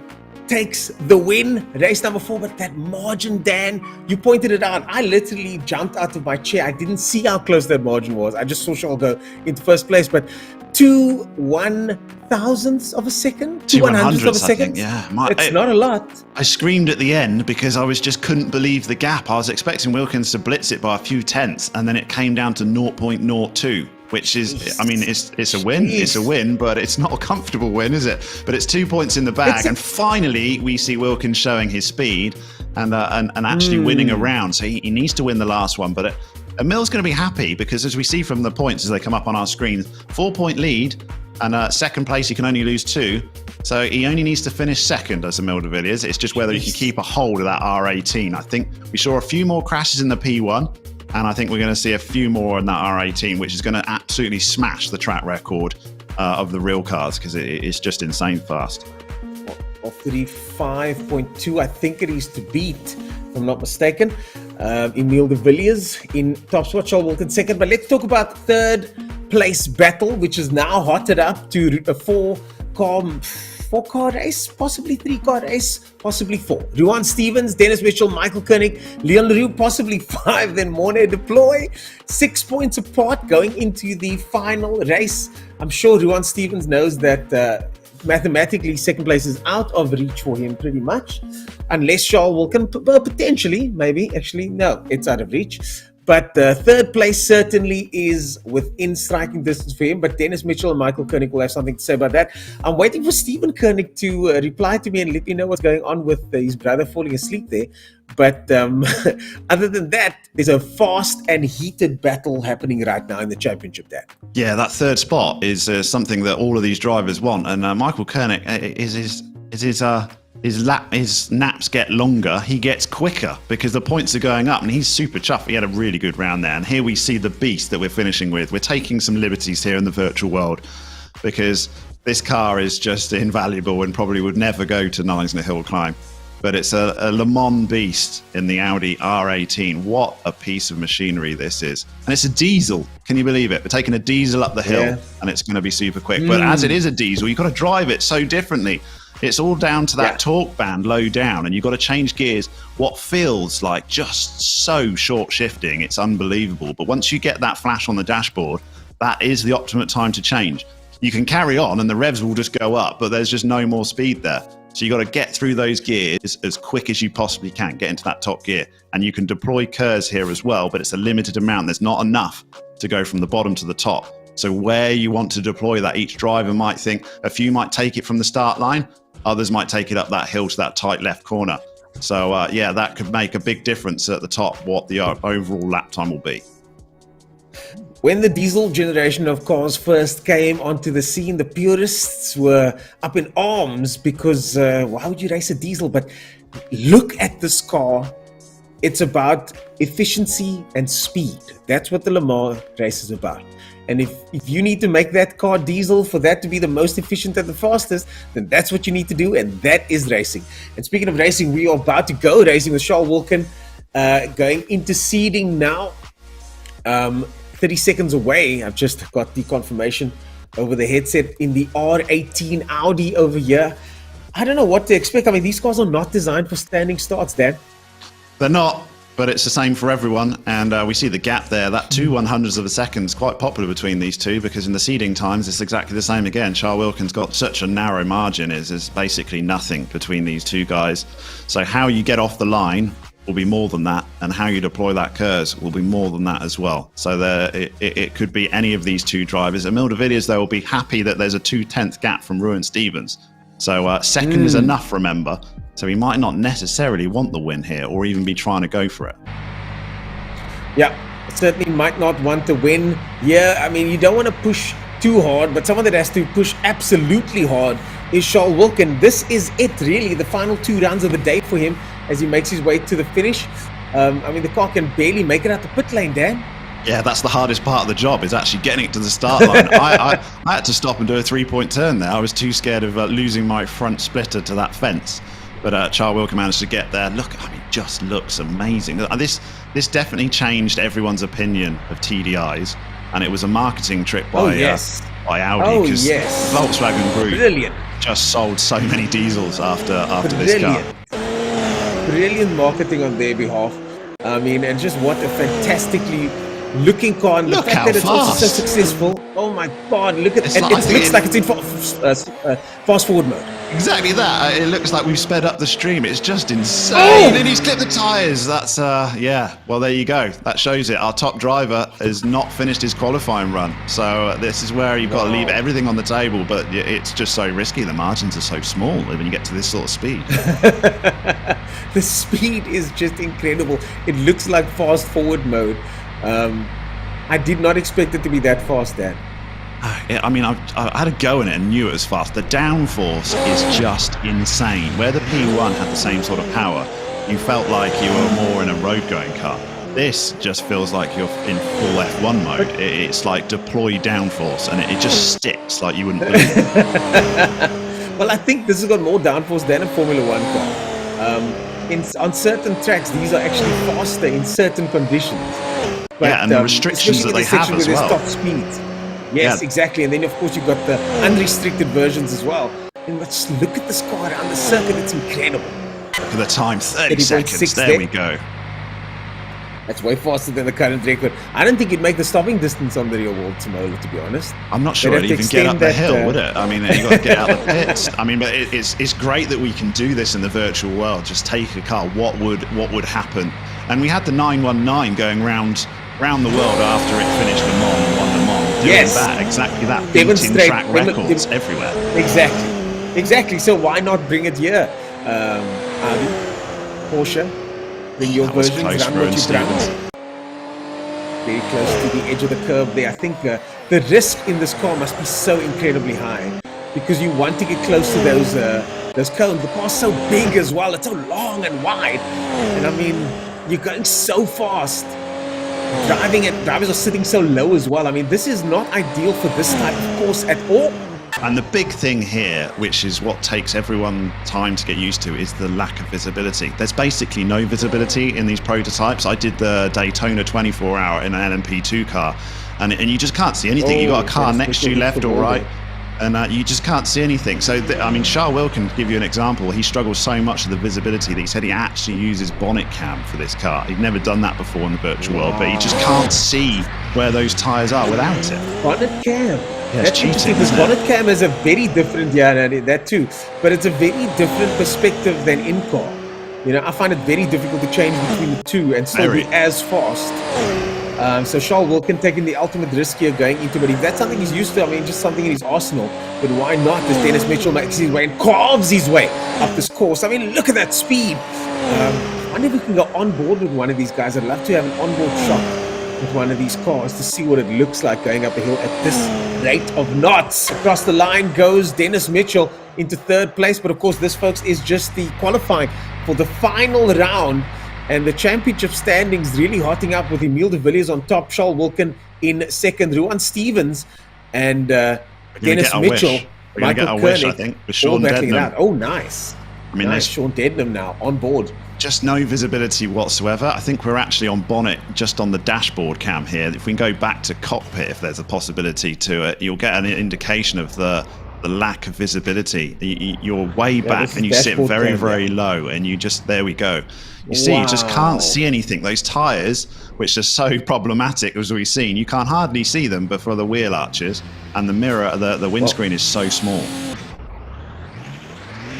takes the win, race number 4. But that margin, Dan, you pointed it out. I literally jumped out of my chair. I didn't see how close that margin was. I just saw Charles go into first place, but 2 1,000ths of a second, 2 100ths of a second. Yeah, it's not a lot. I screamed at the end because I just couldn't believe the gap. I was expecting Wilkins to blitz it by a few tenths, and then it came down to 0.02, which is, I mean, it's a win. It's a win, but it's not a comfortable win, is it? But it's 2 points in the bag, and finally we see Wilkins showing his speed and actually winning a round. So he needs to win the last one, but. Emil's going to be happy because, as we see from the points as they come up on our screen, 4-point lead, and second place he can only lose 2. So he only needs to finish second as Emil de Villiers. It's just whether he can keep a hold of that R18. I think we saw a few more crashes in the P1, and I think we're going to see a few more in that R18, which is going to absolutely smash the track record of the real cars because it's just insane fast. Of 35.2, I think it is to beat, if I'm not mistaken. Emil de Villiers in top spot, Charles Wilkin second. But let's talk about third place battle, which is now hotted up to a four-car race, possibly 3-car race, possibly 4. Ruan Stevens, Dennis Mitchell, Michael Koenig, Leon Leroux, possibly 5, then Morne Deploy. 6 points apart going into the final race. I'm sure Ruan Stevens knows that mathematically second place is out of reach for him pretty much, unless Charles Wilkin potentially, maybe, actually no, it's out of reach. But third place certainly is within striking distance for him. But Dennis Mitchell and Michael Koenig will have something to say about that. I'm waiting for Stephen Koenig to reply to me and let me know what's going on with his brother falling asleep there. But other than that, there's a fast and heated battle happening right now in the championship, Dan. Yeah, that third spot is something that all of these drivers want. And Michael Koenig his naps get longer, he gets quicker because the points are going up, and he's super chuffed. He had a really good round there, and here we see the beast that we're finishing with. We're taking some liberties here in the virtual world because this car is just invaluable and probably would never go to Nines in a Hillclimb. But it's a Le Mans beast in the Audi R18. What a piece of machinery this is. And it's a diesel. Can you believe it? We're taking a diesel up the hill, and it's going to be super quick. But as it is a diesel, you've got to drive it so differently. It's all down to that torque band low down, and you've got to change gears. What feels like just so short shifting, it's unbelievable. But once you get that flash on the dashboard, that is the optimate time to change. You can carry on and the revs will just go up, but there's just no more speed there. So you got to get through those gears as quick as you possibly can, get into that top gear. And you can deploy curves here as well, but it's a limited amount. There's not enough to go from the bottom to the top. So where you want to deploy that, each driver might think a few might take it from the start line, others might take it up that hill to that tight left corner. So yeah, that could make a big difference at the top, what the overall lap time will be. When the diesel generation of cars first came onto the scene, the purists were up in arms because why would you race a diesel? But look at this car. It's about efficiency and speed. That's what the Le Mans race is about. And if you need to make that car diesel for that to be the most efficient and the fastest, then that's what you need to do, and that is racing. And speaking of racing, we are about to go racing with Charles Wilkin, going into seeding now. 30 seconds away. I've just got the confirmation over the headset in the R18 Audi over here. I don't know what to expect. I mean, these cars are not designed for standing starts, Dan. They're not, but it's the same for everyone. And we see the gap there. That 2/100ths of a second is quite popular between these two, because in the seeding times, it's exactly the same again. Charles Wilkin's got such a narrow margin. There's basically nothing between these two guys. So how you get off the line will be more than that, and how you deploy that KERS will be more than that as well. So it could be any of these two drivers. Emil de Villiers, though, will be happy that there's a 2/10 gap from Ruin Stevens. So second is enough, remember. So he might not necessarily want the win here, or even be trying to go for it. Yeah, certainly might not want to win. Yeah, I mean, you don't want to push too hard, but someone that has to push absolutely hard is Charles Wilkin. This is it, really, the final 2 rounds of the day for him as he makes his way to the finish. I mean, the car can barely make it out the pit lane, Dan. Yeah, that's the hardest part of the job, is actually getting it to the start line. I had to stop and do a 3-point turn there. I was too scared of losing my front splitter to that fence. But Charles Wilkin managed to get there. Look, I mean, just looks amazing. This definitely changed everyone's opinion of TDIs, and it was a marketing trick by Audi, because Volkswagen Group just sold so many diesels after this car. Brilliant marketing on their behalf. I mean, and just what a fantastically looking car, and the fact that it's also so successful. Oh my God, look at it. It looks like it's in fast forward mode. Exactly that. It looks like we've sped up the stream. It's just insane. And he's clipped the tyres. That's, yeah. Well, there you go. That shows it. Our top driver has not finished his qualifying run. So this is where you've got to leave everything on the table. But it's just so risky. The margins are so small when you get to this sort of speed. The speed is just incredible. It looks like fast forward mode. I did not expect it to be that fast, Dan. I mean, I had a go in it and knew it was fast. The downforce is just insane. Where the P1 had the same sort of power, you felt like you were more in a road-going car. This just feels like you're in full F1 mode. It's like deploy downforce, and it just sticks like you wouldn't believe. Well, I think this has got more downforce than a Formula 1 car. On certain tracks, these are actually faster in certain conditions. But, yeah, and the restrictions that they have as well. Top speeds. Yes, exactly. And then, of course, you've got the unrestricted versions as well. And just look at this car around the circuit. It's incredible. Look at the time, 30 seconds. There we go. That's way faster than the current record. I don't think it'd make the stopping distance on the real world Simola, to be honest. I'm not sure it'd even get up the hill, would it? I mean, you've got to get out of the pits. I mean, but it's great that we can do this in the virtual world. Just take a car. What would happen? And we had the 919 going round the world after it finished Le Mans and won Le Mans. Doing that, exactly that. Beating track records everywhere. Exactly. So why not bring it here? Audi, Porsche, bring your versions, run what you've done. Very close to the edge of the curve there. I think the risk in this car must be so incredibly high, because you want to get close to those cones. The car's so big as well. It's so long and wide. And I mean, you're going so fast. Drivers are sitting so low as well. I mean, this is not ideal for this type of course at all. And the big thing here, which is what takes everyone time to get used to, is the lack of visibility. There's basically no visibility in these prototypes. I did the Daytona 24-hour in an LMP2 car, and you just can't see anything. You got a car next to you, left or right, and you just can't see anything. So, I mean, Charles Wilkin, to give you an example, he struggles so much with the visibility that he said he actually uses bonnet cam for this car. He'd never done that before in the virtual world, but he just can't see where those tyres are without it. Bonnet cam? Yeah, that's cheating, because bonnet cam is a very different, that too, but it's a very different perspective than in-car. You know, I find it very difficult to change between the two and still be as fast. So Charles Wilkin taking the ultimate risk here going into, but if that's something he's used to, I mean, just something in his arsenal, but why not? As Dennis Mitchell makes his way and carves his way up this course. I mean, look at that speed. I wonder if we can go on board with one of these guys. I'd love to have an onboard shot with one of these cars to see what it looks like going up a hill at this rate of knots. Across the line goes Dennis Mitchell into third place, but of course this, folks, is just the qualifying for the final round, and the championship standings really hotting up with Emile de Villiers on top, Charles Wilkin in second, Ruan Stevens and Dennis Mitchell, Michael Koenig, I think, with Sean Dednam. Oh, nice. I mean, nice. Sean Dednam now on board. Just no visibility whatsoever. I think we're actually on bonnet just on the dashboard cam here. If we can go back to cockpit, if there's a possibility to it, you'll get an indication of the lack of visibility. You're way back and you sit very low, and you just, there we go. You see, you just can't see anything. Those tyres, which are so problematic as we've seen, you can't hardly see them but for the wheel arches, and the mirror, the windscreen is so small.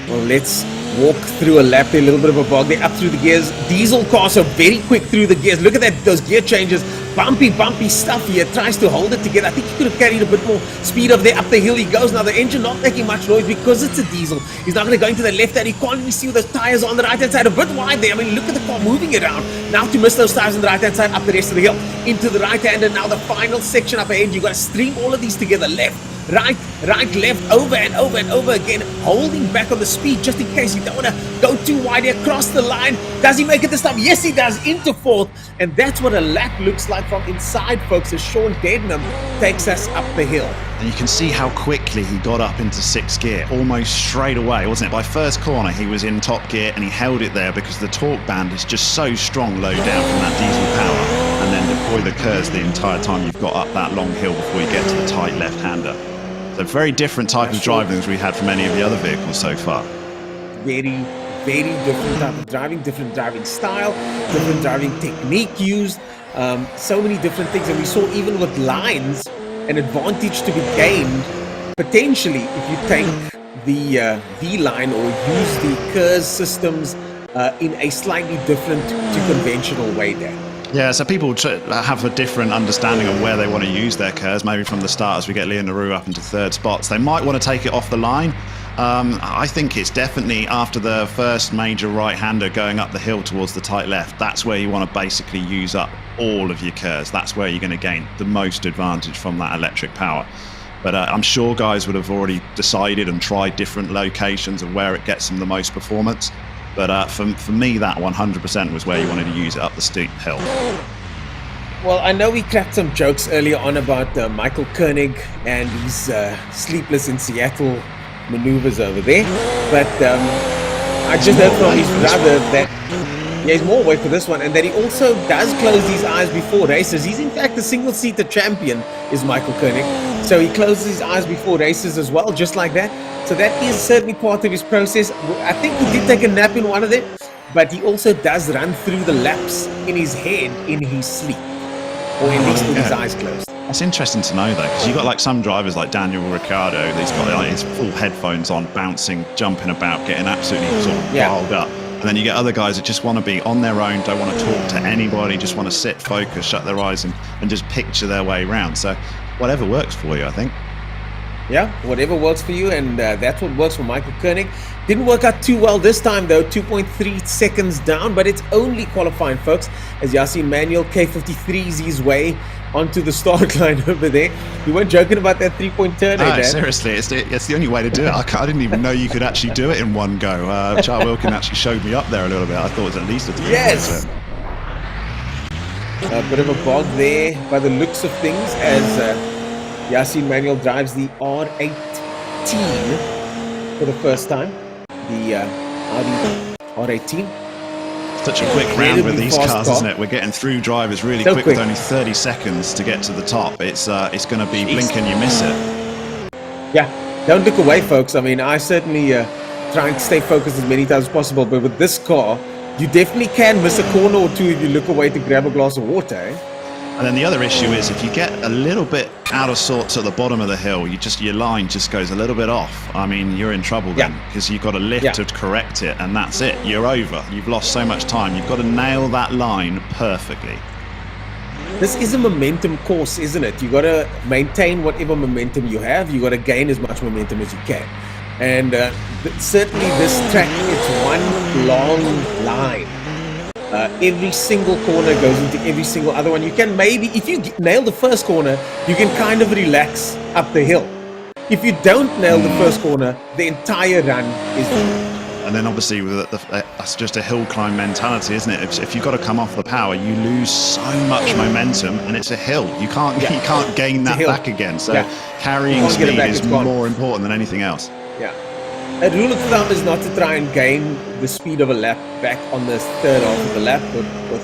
Well, let's walk through a lap there, a little bit of a bog there, up through the gears. Diesel cars are very quick through the gears. Look at that, those gear changes. Bumpy stuff here. Tries to hold it together. I think he could have carried a bit more speed up there. Up the hill he goes. Now the engine not making much noise because it's a diesel. He's not going to go into the left hand. He can't really see the tires on the right hand side. A bit wide there. I mean, look at the car moving around. Now to miss those tires on the right hand side, up the rest of the hill. Into the right hand, and now the final section up ahead. You've got to string all of these together. Left, right, left, over and over and over again, holding back on the speed just in case you don't want to go too wide here. Across the line. Does he make it this time? Yes, he does. Into fourth. And that's what a lap looks like from inside, folks, as Sean Dednam takes us up the hill. And you can see how quickly he got up into sixth gear, almost straight away, wasn't it? By first corner, he was in top gear and he held it there because the torque band is just so strong low down from that diesel power, and then deploy the curves the entire time you've got up that long hill before you get to the tight left-hander. So very different type of driving as we had from any of the other vehicles so far. Very different type of driving, different driving style, different driving technique used, so many different things. And we saw even with lines, an advantage to be gained potentially if you take the V-line or use the KERS systems in a slightly different to conventional way there. Yeah, so people have a different understanding of where they want to use their KERS. Maybe from the start, as we get Leon Naru up into third spots, they might want to take it off the line. I think it's definitely after the first major right-hander going up the hill towards the tight left. That's where you want to basically use up all of your KERS. That's where you're going to gain the most advantage from that electric power. But I'm sure guys would have already decided and tried different locations of where it gets them the most performance. But for me, that 100% was where you wanted to use it up the steep hill. Well, I know we cracked some jokes earlier on about Michael Koenig and his sleepless in Seattle maneuvers over there, but I just heard from his brother that he's more weight for this one, and that he also does close his eyes before races. He's in fact the single-seater champion, is Michael Koenig, so he closes his eyes before races as well, just like that. So that is certainly part of his process. I think he did take a nap in one of them, but he also does run through the laps in his head in his sleep, or at least with his eyes closed. That's interesting to know, though, because you've got like some drivers like Daniel Ricciardo, he's got like his full headphones on, bouncing, jumping about, getting absolutely sort of riled up. And then you get other guys that just want to be on their own, don't want to talk to anybody, just want to sit, focus, shut their eyes and just picture their way around. So whatever works for you, I think. Yeah, whatever works for you, and that's what works for Michael Koenig. Didn't work out too well this time, though, 2.3 seconds down, but it's only qualifying, folks, as Yassine Manuel K53's his way onto the start line over there. You weren't joking about that three-point turn, no, seriously, it's the only way to do it. I didn't even know you could actually do it in one go. Charles Wilkin actually showed me up there a little bit. I thought it was at least a three-point turn. A bit of a bog there by the looks of things as Yassine Manuel drives the R18 for the first time. The Audi R18. Such a quick round with these cars, isn't it? We're getting through drivers really quick with only 30 seconds to get to the top. It's going to be blink and you miss it. Yeah, don't look away, folks. I mean, I certainly try and stay focused as many times as possible, but with this car, you definitely can miss a corner or two if you look away to grab a glass of water, eh? And then the other issue is if you get a little bit out of sorts at the bottom of the hill, your line just goes a little bit off. I mean, you're in trouble then because you've got to lift to correct it, and that's it. You're over. You've lost so much time. You've got to nail that line perfectly. this is a momentum course, isn't it? You got to maintain whatever momentum you have. You got to gain as much momentum as you can. And certainly this track, it's one long line. Every single corner goes into every single other one. You can maybe, if you nail the first corner, you can kind of relax up the hill. If you don't nail the first corner, the entire run is done. And then obviously that's just a hill climb mentality, isn't it? If you've got to come off the power, you lose so much momentum, and it's a hill. You can't gain that back again. So carrying speed is more important than anything else. Yeah. A rule of thumb is not to try and gain the speed of a lap back on the third half of the lap, or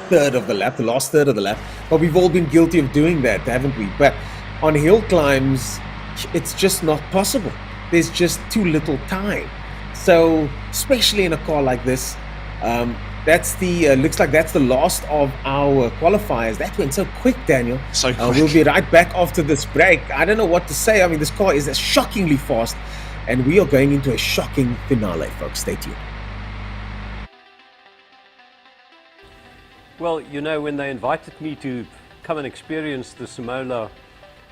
third of the lap, the last third of the lap. But we've all been guilty of doing that, haven't we? But on hill climbs, it's just not possible. There's just too little time. So, especially in a car like this, that's the looks like that's the last of our qualifiers. That went so quick, Daniel. So quick. We'll be right back after this break. I don't know what to say. I mean, this car is shockingly fast, and we are going into a shocking finale, folks. Stay tuned. Well, you know, when they invited me to come and experience the Simola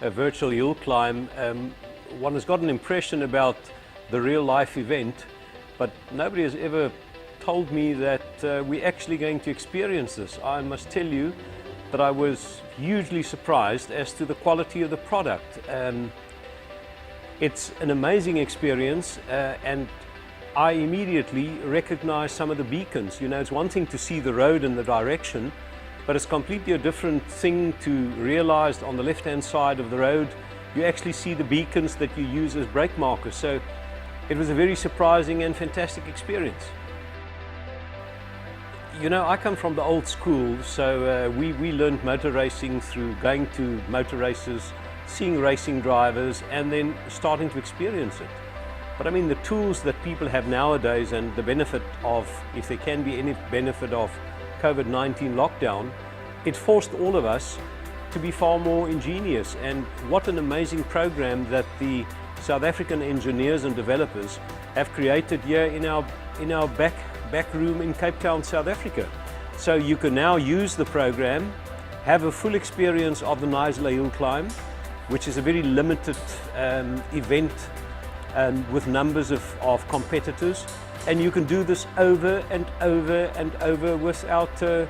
virtual hill climb, one has got an impression about the real life event, but nobody has ever told me that we're actually going to experience this. I must tell you that I was hugely surprised as to the quality of the product. It's an amazing experience, and I immediately recognized some of the beacons. You know, it's one thing to see the road and the direction, but it's completely a different thing to realize on the left-hand side of the road, you actually see the beacons that you use as brake markers. So it was a very surprising and fantastic experience. You know, I come from the old school, so we learned motor racing through going to motor races, seeing racing drivers, and then starting to experience it. But I mean, the tools that people have nowadays, and the benefit of, if there can be any benefit of COVID-19 lockdown, it forced all of us to be far more ingenious. And what an amazing program that the South African engineers and developers have created here in our back room in Cape Town, South Africa. So you can now use the program, have a full experience of the Knysna Hill Climb, which is a very limited event with numbers of competitors, and you can do this over and over and over without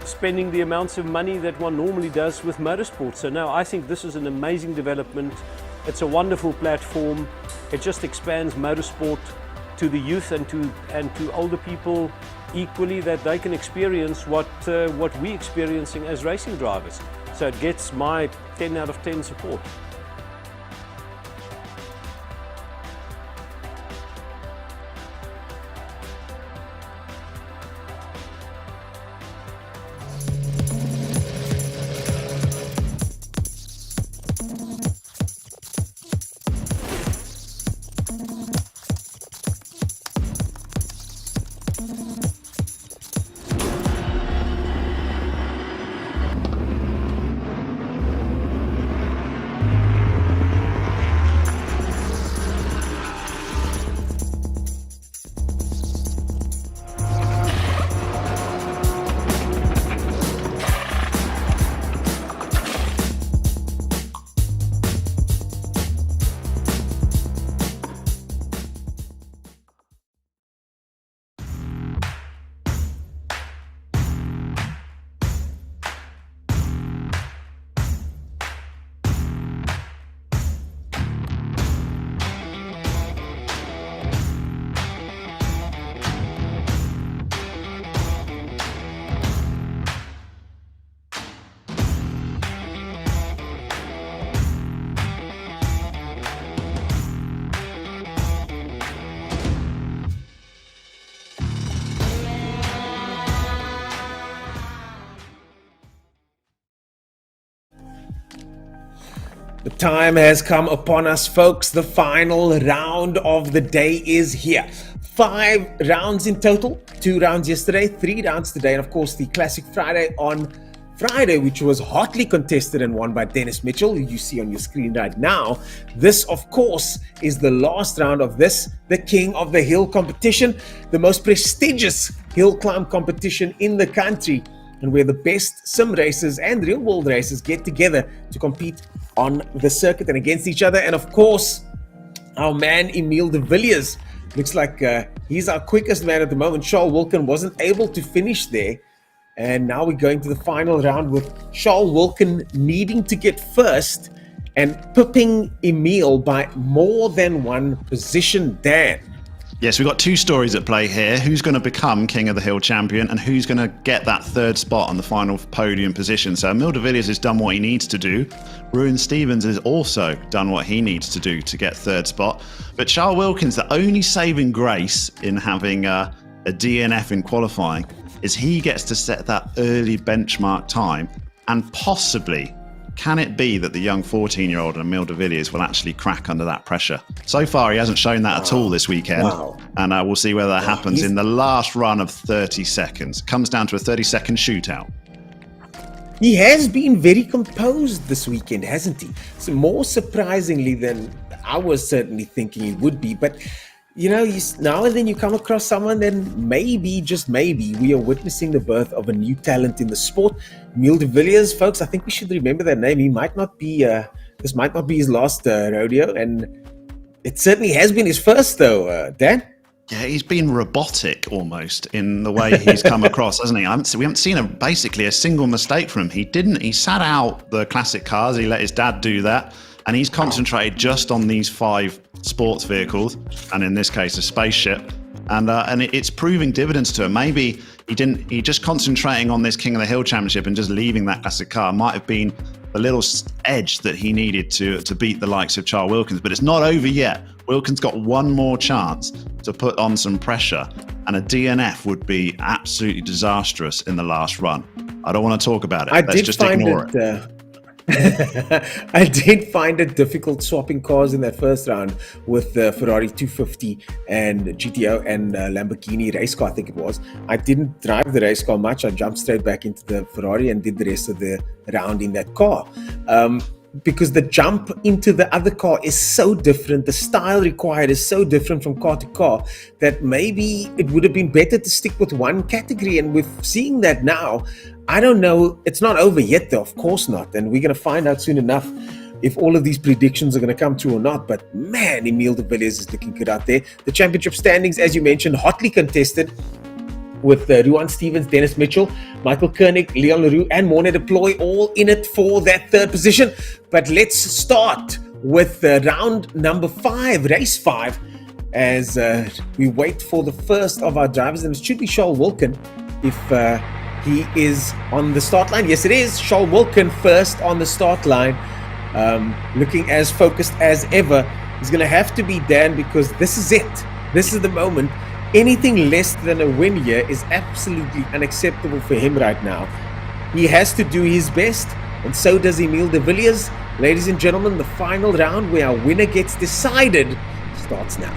spending the amounts of money that one normally does with motorsport. So now I think this is an amazing development. It's a wonderful platform. It just expands motorsport to the youth and to older people equally, that they can experience what we're experiencing as racing drivers. So it gets my 10 out of 10 support. The time has come upon us, folks. The final round of the day is here. 5 rounds in total, 2 rounds yesterday, 3 rounds today, and of course the Classic Friday on Friday, which was hotly contested and won by Dennis Mitchell, who you see on your screen right now. This, of course, is the last round of this, the King of the Hill competition, the most prestigious hill climb competition in the country. and where the best sim racers and real world racers get together to compete on the circuit and against each other. And of course, our man Emile de Villiers looks like he's our quickest man at the moment. Charles Wilkin wasn't able to finish there, and now we're going to the final round with Charles Wilkin needing to get first and pipping Emile by more than one position. Dan. Yes, we've got two stories at play here. Who's going to become King of the Hill champion and who's going to get that third spot on the final podium position? So Emile de Villiers has done what he needs to do. Ruin Stevens has also done what he needs to do to get third spot. But Charles Wilkins, the only saving grace in having a DNF in qualifying is he gets to set that early benchmark time, and possibly can it be that the young 14-year-old Emile de Villiers will actually crack under that pressure? So far, he hasn't shown that at all this weekend. And we'll see whether that happens in the last run of 30 seconds. It comes down to a 30-second shootout. He has been very composed this weekend, hasn't he? So more surprisingly than I was certainly thinking he would be. But, you know, now and then you come across someone, then maybe, just maybe, we are witnessing the birth of a new talent in the sport. Emile de Villiers, folks, I think we should remember that name. He might not be, this might not be his last rodeo, and it certainly has been his first, though, Dan. Yeah, he's been robotic almost in the way he's come across, hasn't he? We haven't seen basically a single mistake from him. He sat out the classic cars. He let his dad do that. And he's concentrated just on these 5 sports vehicles, and in this case, a spaceship. And it's proving dividends to him. Maybe he just concentrating on this King of the Hill championship and just leaving that classic car might have been the little edge that he needed to beat the likes of Charles Wilkins. But it's not over yet. Wilkins got one more chance to put on some pressure, and a DNF would be absolutely disastrous in the last run. I don't want to talk about it. Let's just ignore it. I did find it difficult swapping cars in that first round with the Ferrari 250 and GTO and Lamborghini race car, I think it was. I didn't drive the race car much. I jumped straight back into the Ferrari and did the rest of the round in that car. Because the jump into the other car is so different, the style required is so different from car to car, that maybe it would have been better to stick with one category. And with seeing that now, I don't know, it's not over yet though, of course not. And we're going to find out soon enough if all of these predictions are going to come true or not. But man, Emile de Villiers is looking good out there. The championship standings, as you mentioned, hotly contested, with Ruan Stevens, Dennis Mitchell, Michael Koenig, Leon Leroux, and Morne Deploy all in it for that third position. But let's start with round number 5, race 5, as we wait for the first of our drivers. And it should be Charles Wilkin if he is on the start line. Yes, it is. Charles Wilkin first on the start line, looking as focused as ever. He's going to have to be Dan, because this is it. This is the moment. Anything less than a win here is absolutely unacceptable for him right now. He has to do his best, and so does Emile de Villiers. Ladies and gentlemen, the final round where our winner gets decided starts now.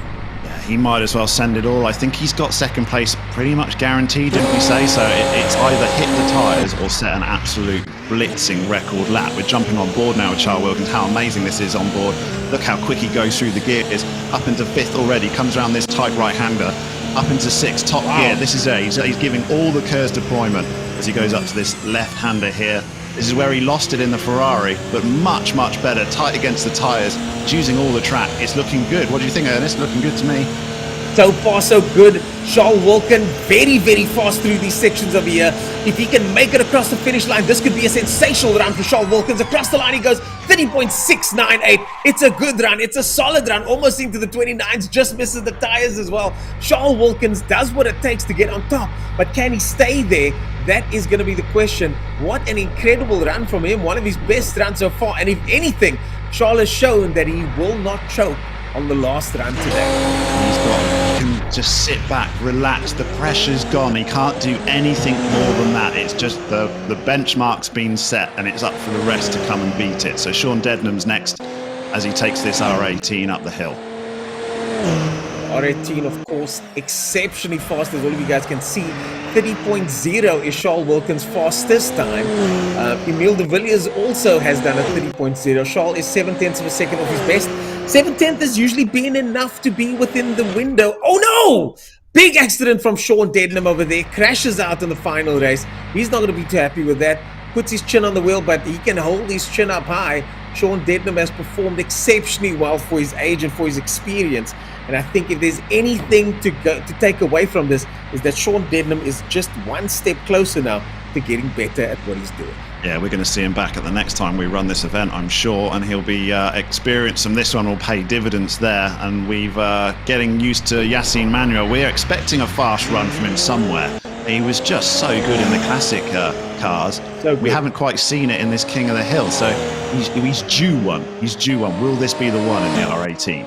Yeah, he might as well send it all. I think he's got second place pretty much guaranteed, didn't we say? So it's either hit the tyres or set an absolute blitzing record lap. We're jumping on board now with Charles Wilkins. How amazing this is on board. Look how quick he goes through the gears. Up into 5th already, comes around this tight right-hander. Up into 6th, top gear. This is it. He's giving all the KERS deployment as he goes up to this left-hander here. This is where he lost it in the Ferrari, but much, much better. Tight against the tyres. He's using all the track. It's looking good. What do you think, Ernest? Looking good to me. So far, so good. Charles Wilkin, very, very fast through these sections of here. If he can make it across the finish line, this could be a sensational run for Charles Wilkins. Across the line he goes, 30.698. It's a good run. It's a solid run, almost into the 29s, just misses the tires as well. Charles Wilkins does what it takes to get on top, but can he stay there? That is going to be the question. What an incredible run from him. One of his best runs so far. And if anything, Charles has shown that he will not choke on the last run today. He can just sit back, relax. The pressure's gone. He can't do anything more than that. It's just the benchmark's been set, and it's up for the rest to come and beat it. So Sean Dednam's next as he takes this R18 up the hill. R18, of course, exceptionally fast, as all of you guys can see. 30.0 is Charles Wilkins' fastest time. Emile de Villiers also has done a 30.0. Charles is 7/10 of a second off his best. 7/10 has usually been enough to be within the window. Oh no! Big accident from Sean Dednam over there. Crashes out in the final race. He's not going to be too happy with that. Puts his chin on the wheel, but he can hold his chin up high. Sean Dednam has performed exceptionally well for his age and for his experience. And I think if there's anything to take away from this, is that Sean Dednam is just one step closer now to getting better at what he's doing. Yeah, we're going to see him back at the next time we run this event, I'm sure, and he'll be experienced, and this one will pay dividends there. And we've getting used to Yassine Manuel. We're expecting a fast run from him somewhere. He was just so good in the classic cars. So we haven't quite seen it in this King of the Hill, so he's due one. He's due one. Will this be the one in the R18?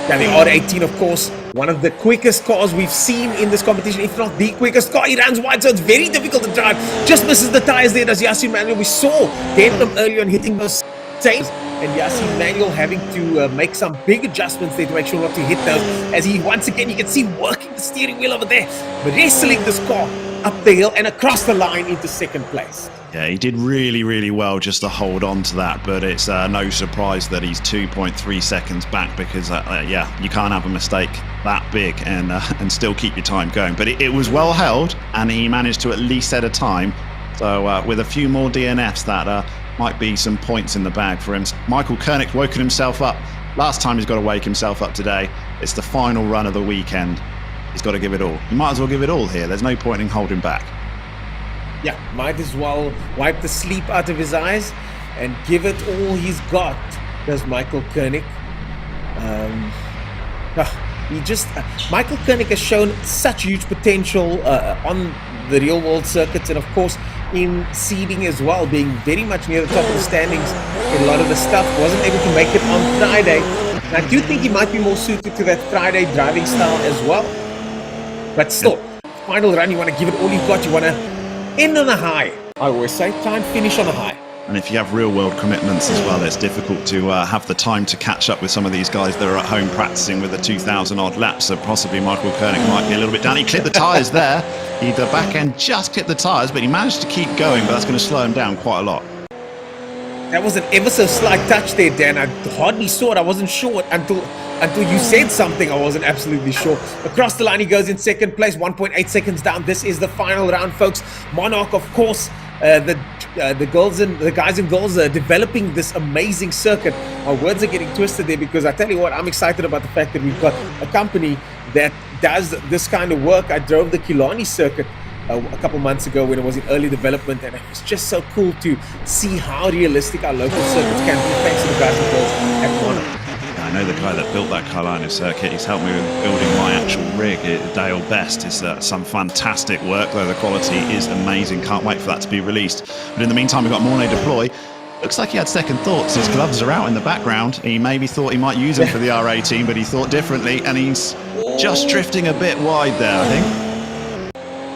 Yeah, the R18, of course, one of the quickest cars we've seen in this competition, if not the quickest car. He runs wide, so it's very difficult to drive. Just misses the tires there, does Yassine Manuel. We saw Dednam earlier on hitting those saves, and Yassine Manuel having to make some big adjustments there to make sure not to hit those. As he, once again, you can see him working the steering wheel over there, wrestling this car up the hill and across the line into second place. Yeah, he did really, really well just to hold on to that, but it's no surprise that he's 2.3 seconds back because, yeah, you can't have a mistake that big and still keep your time going. But it was well held, and he managed to at least set a time. So with a few more DNFs, that might be some points in the bag for him. Michael Koenig's woken himself up. Last time he's got to wake himself up today. It's the final run of the weekend. He's got to give it all. He might as well give it all here. There's no point in holding back. Yeah, might as well wipe the sleep out of his eyes and give it all he's got, does Michael Koenig. Michael Koenig has shown such huge potential on the real world circuits, and of course in seeding as well, being very much near the top of the standings in a lot of the stuff. Wasn't able to make it on Friday. And I do think he might be more suited to that Friday driving style as well. But still, final run, you want to give it all you've got. You want to end on a high. I always say, try and finish on a high. And if you have real world commitments as well, it's difficult to have the time to catch up with some of these guys that are at home practicing with the 2,000 odd laps. So possibly Michael Koenig might be a little bit down. He clipped the tyres there. The back end just clipped the tyres, but he managed to keep going, but that's going to slow him down quite a lot. That was an ever so slight touch there, Dan. I hardly saw it. I wasn't sure until you said something. I wasn't absolutely sure. Across the line, he goes in second place, 1.8 seconds down. This is the final round, folks. Monarch, of course, the guys and girls are developing this amazing circuit. My words are getting twisted there because I tell you what, I'm excited about the fact that we've got a company that does this kind of work. I drove the Killarney circuit a couple months ago when it was in early development, and it was just so cool to see how realistic our local circuits can be thanks to the guys and girls at Monarch. I know the guy that built that Carolina circuit. He's helped me with building my actual rig, Dale Best. It's some fantastic work, though the quality is amazing. Can't wait for that to be released. But in the meantime, we've got Mornay Deploy. Looks like he had second thoughts. His gloves are out in the background. He maybe thought he might use them for the R18, but he thought differently, and he's just drifting a bit wide there, I think.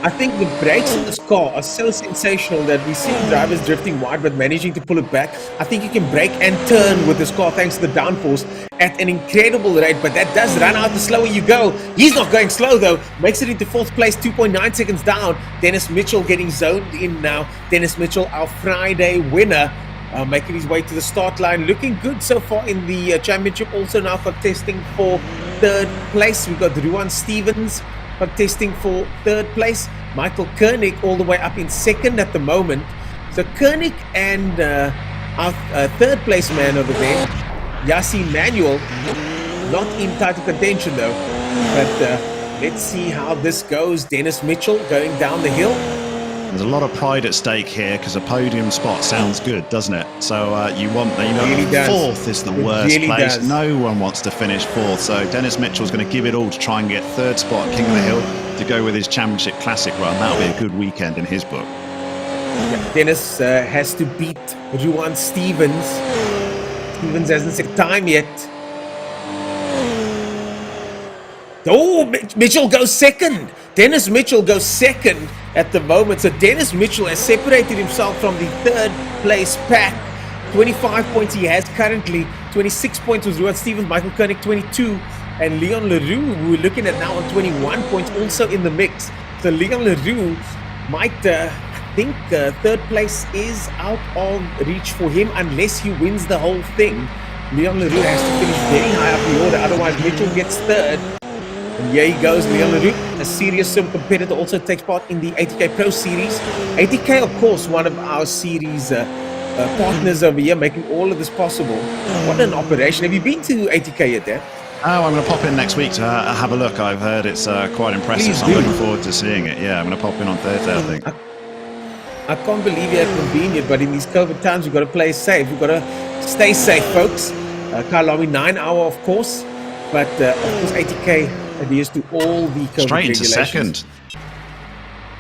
I think the brakes in this car are so sensational that we see drivers drifting wide but managing to pull it back. I think you can brake and turn with this car thanks to the downforce at an incredible rate, but that does run out the slower you go. He's not going slow though, makes it into fourth place, 2.9 seconds down. Dennis Mitchell getting zoned in now. Dennis Mitchell, our Friday winner, making his way to the start line. Looking good so far in the championship. Also now contesting for third place. We've got Ruan Stevens contesting for third place. Michael Koenig all the way up in second at the moment. So Koenig and our third place man over there, Yassine Manuel, not in title contention though. But let's see how this goes. Dennis Mitchell going down the hill. There's a lot of pride at stake here because a podium spot sounds good, doesn't it? So you want, really fourth is the worst really place. Does. No one wants to finish fourth. So Dennis Mitchell's going to give it all to try and get third spot, King of the Hill, to go with his championship classic run. That'll be a good weekend in his book. Yeah, Dennis has to beat Ruan Stevens. Stevens hasn't set time yet. Oh, Mitchell goes second. Dennis Mitchell goes second at the moment. So Dennis Mitchell has separated himself from the third place pack. 25 points he has currently. 26 points was Ruan Stevens, Michael Koenig 22, and Leon Leroux, who we're looking at now on 21 points, also in the mix. So Leon Leroux might, I think third place is out of reach for him unless he wins the whole thing. Leon Leroux has to finish very high up the order, otherwise Mitchell gets third. And here he goes, Leon Leroux, a serious sim competitor, also takes part in the 80K Pro Series. 80K, of course, one of our series partners over here, making all of this possible. What an operation. Have you been to 80K yet, Dan? Oh, I'm going to pop in next week to have a look. I've heard it's quite impressive, Please so I'm do. looking forward to seeing it. Yeah, I'm going to pop in on Thursday, I think. I can't believe you're convenient, but in these COVID times, we've got to play safe. We've got to stay safe, folks. Kyalami 9-hour, of course, but of course 80K adheres to all the COVID Straight into regulations. second.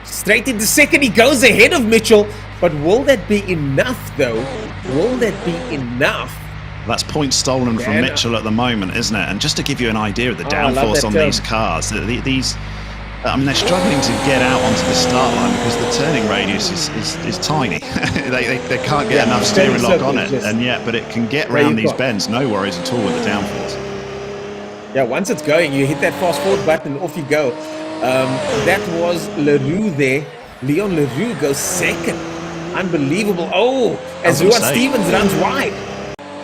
Straight into second, he goes ahead of Mitchell, but will that be enough, though? Will that be enough? That's points stolen from Yeah, Mitchell at the moment, isn't it? And just to give you an idea of the I love downforce that on term. these cars, these, I mean, they're struggling to get out onto the start line because the turning radius is tiny. they can't get enough steering lock on it, and yet, but it can get around these bends, no worries at all with the downforce. Yeah, once it's going, you hit that fast forward button, off you go. That was Leroux there. Leon Leroux goes second. Unbelievable. Oh, as Ruan Stevens runs wide.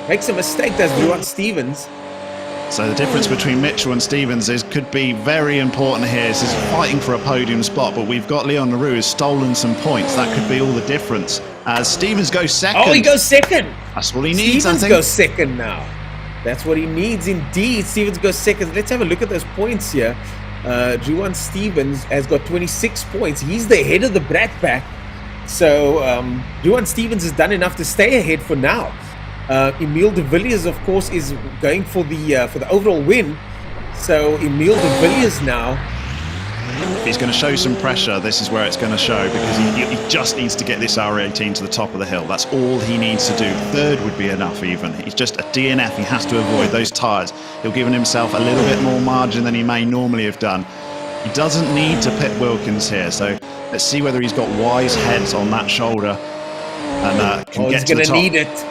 Makes a mistake, does Ruan Stevens. So the difference between Mitchell and Stevens could be very important here. This is fighting for a podium spot, but we've got Leon Leroux has stolen some points. That could be all the difference. As Stevens goes second. Oh, he goes second. That's all he needs, Stevens I think. goes second now. That's what he needs indeed. Stevens goes second. Let's have a look at those points here. Ruan Stevens has got 26 points. He's the head of the Brat Pack. So Ruan Stevens has done enough to stay ahead for now. Emile de Villiers, of course, is going for the overall win. So Emile de Villiers now. If he's going to show some pressure, this is where it's going to show, because he just needs to get this R18 to the top of the hill. That's all he needs to do. Third would be enough even. He's just a DNF. He has to avoid those tyres. He'll give himself a little bit more margin than he may normally have done. He doesn't need to pit Wilkins here, so let's see whether he's got wise heads on that shoulder and can get to the top. He's going to need it.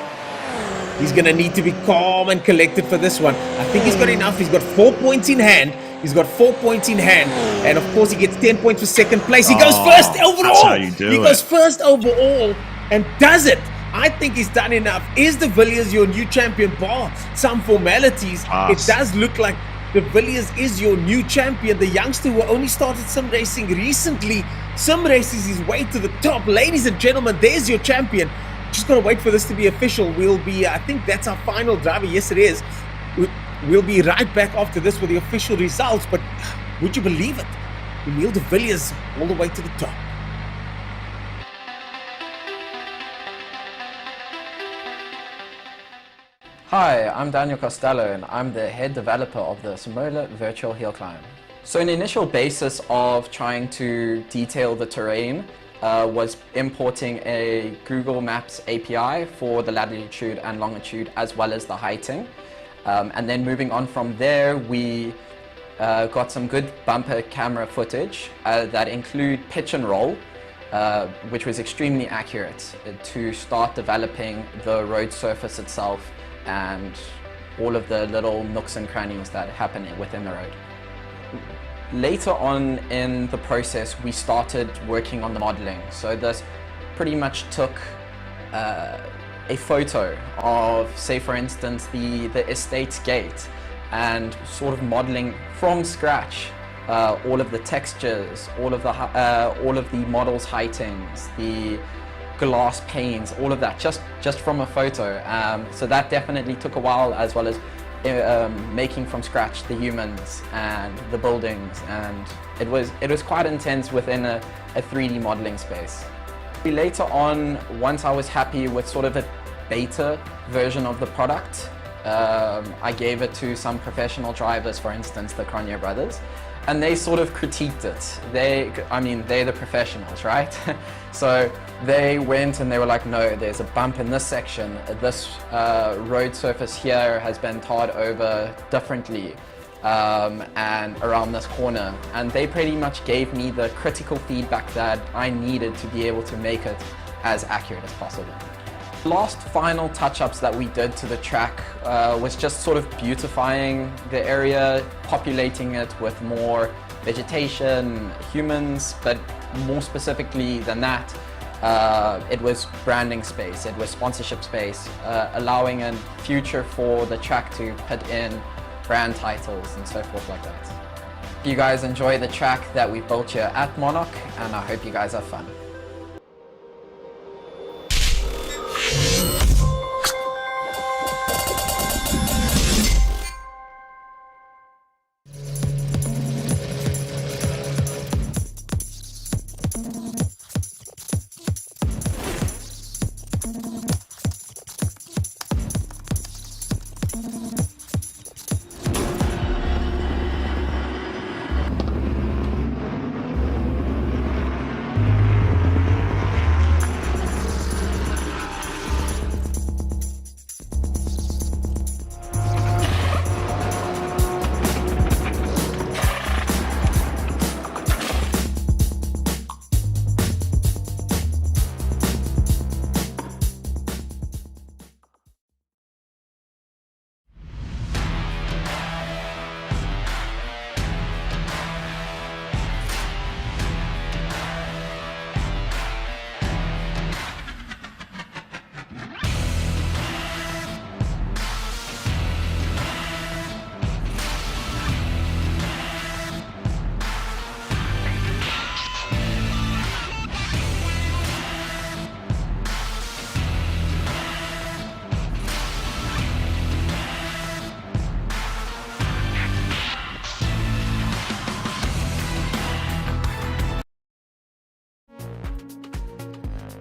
He's going to need to be calm and collected for this one. I think he's got enough. He's got 4 points in hand. He's got 4 points in hand. And of course, he gets 10 points for second place. He goes first overall. That's how you do He goes first overall and does it. I think he's done enough. Is de Villiers your new champion? Bar some formalities. It does look like de Villiers is your new champion. The youngster who only started sim racing recently. Sim races his way to the top. Ladies and gentlemen, there's your champion. Just gotta wait for this to be official. We'll be, I think that's our final driver. Yes, it is. We'll be right back after this with the official results. But would you believe it? Emile de Villiers all the way to the top. Hi, I'm Daniel Costello and I'm the head developer of the Simola virtual Hillclimb. So an initial basis of trying to detail the terrain was importing a Google Maps API for the latitude and longitude as well as the heighting. And then moving on from there, we got some good bumper camera footage that include pitch and roll, which was extremely accurate to start developing the road surface itself and all of the little nooks and crannies that happen within the road. Later on in the process, we started working on the modeling. So this pretty much took a photo of, say for instance, the estate gate and sort of modeling from scratch all of the textures, all of the model's heightings, the glass panes, all of that, just from a photo. So that definitely took a while, as well as making from scratch the humans and the buildings, and it was quite intense within a 3D modeling space. Later on, once I was happy with sort of a beta version of the product, I gave it to some professional drivers, for instance the Cronje brothers, and they sort of critiqued it. They're the professionals, right? So they went and they were like, no, there's a bump in this section. This road surface here has been tarred over differently and around this corner. And they pretty much gave me the critical feedback that I needed to be able to make it as accurate as possible. The last final touch-ups that we did to the track was just sort of beautifying the area, populating it with more vegetation, humans, but more specifically than that, it was branding space, it was sponsorship space, allowing a future for the track to put in brand titles and so forth like that. You guys enjoy the track that we built here at Monarch, and I hope you guys have fun.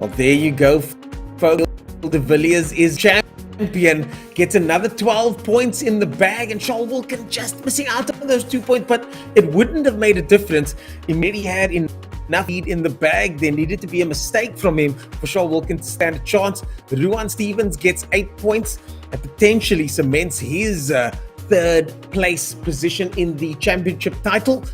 Well, there you go, folks. De Villiers is champion, gets another 12 points in the bag, and Charles Wilkin just missing out on those 2 points, but it wouldn't have made a difference. He maybe had enough lead in the bag. There needed to be a mistake from him for Charles Wilkin to stand a chance. Ruan Stevens gets 8 points and potentially cements his third place position in the championship title.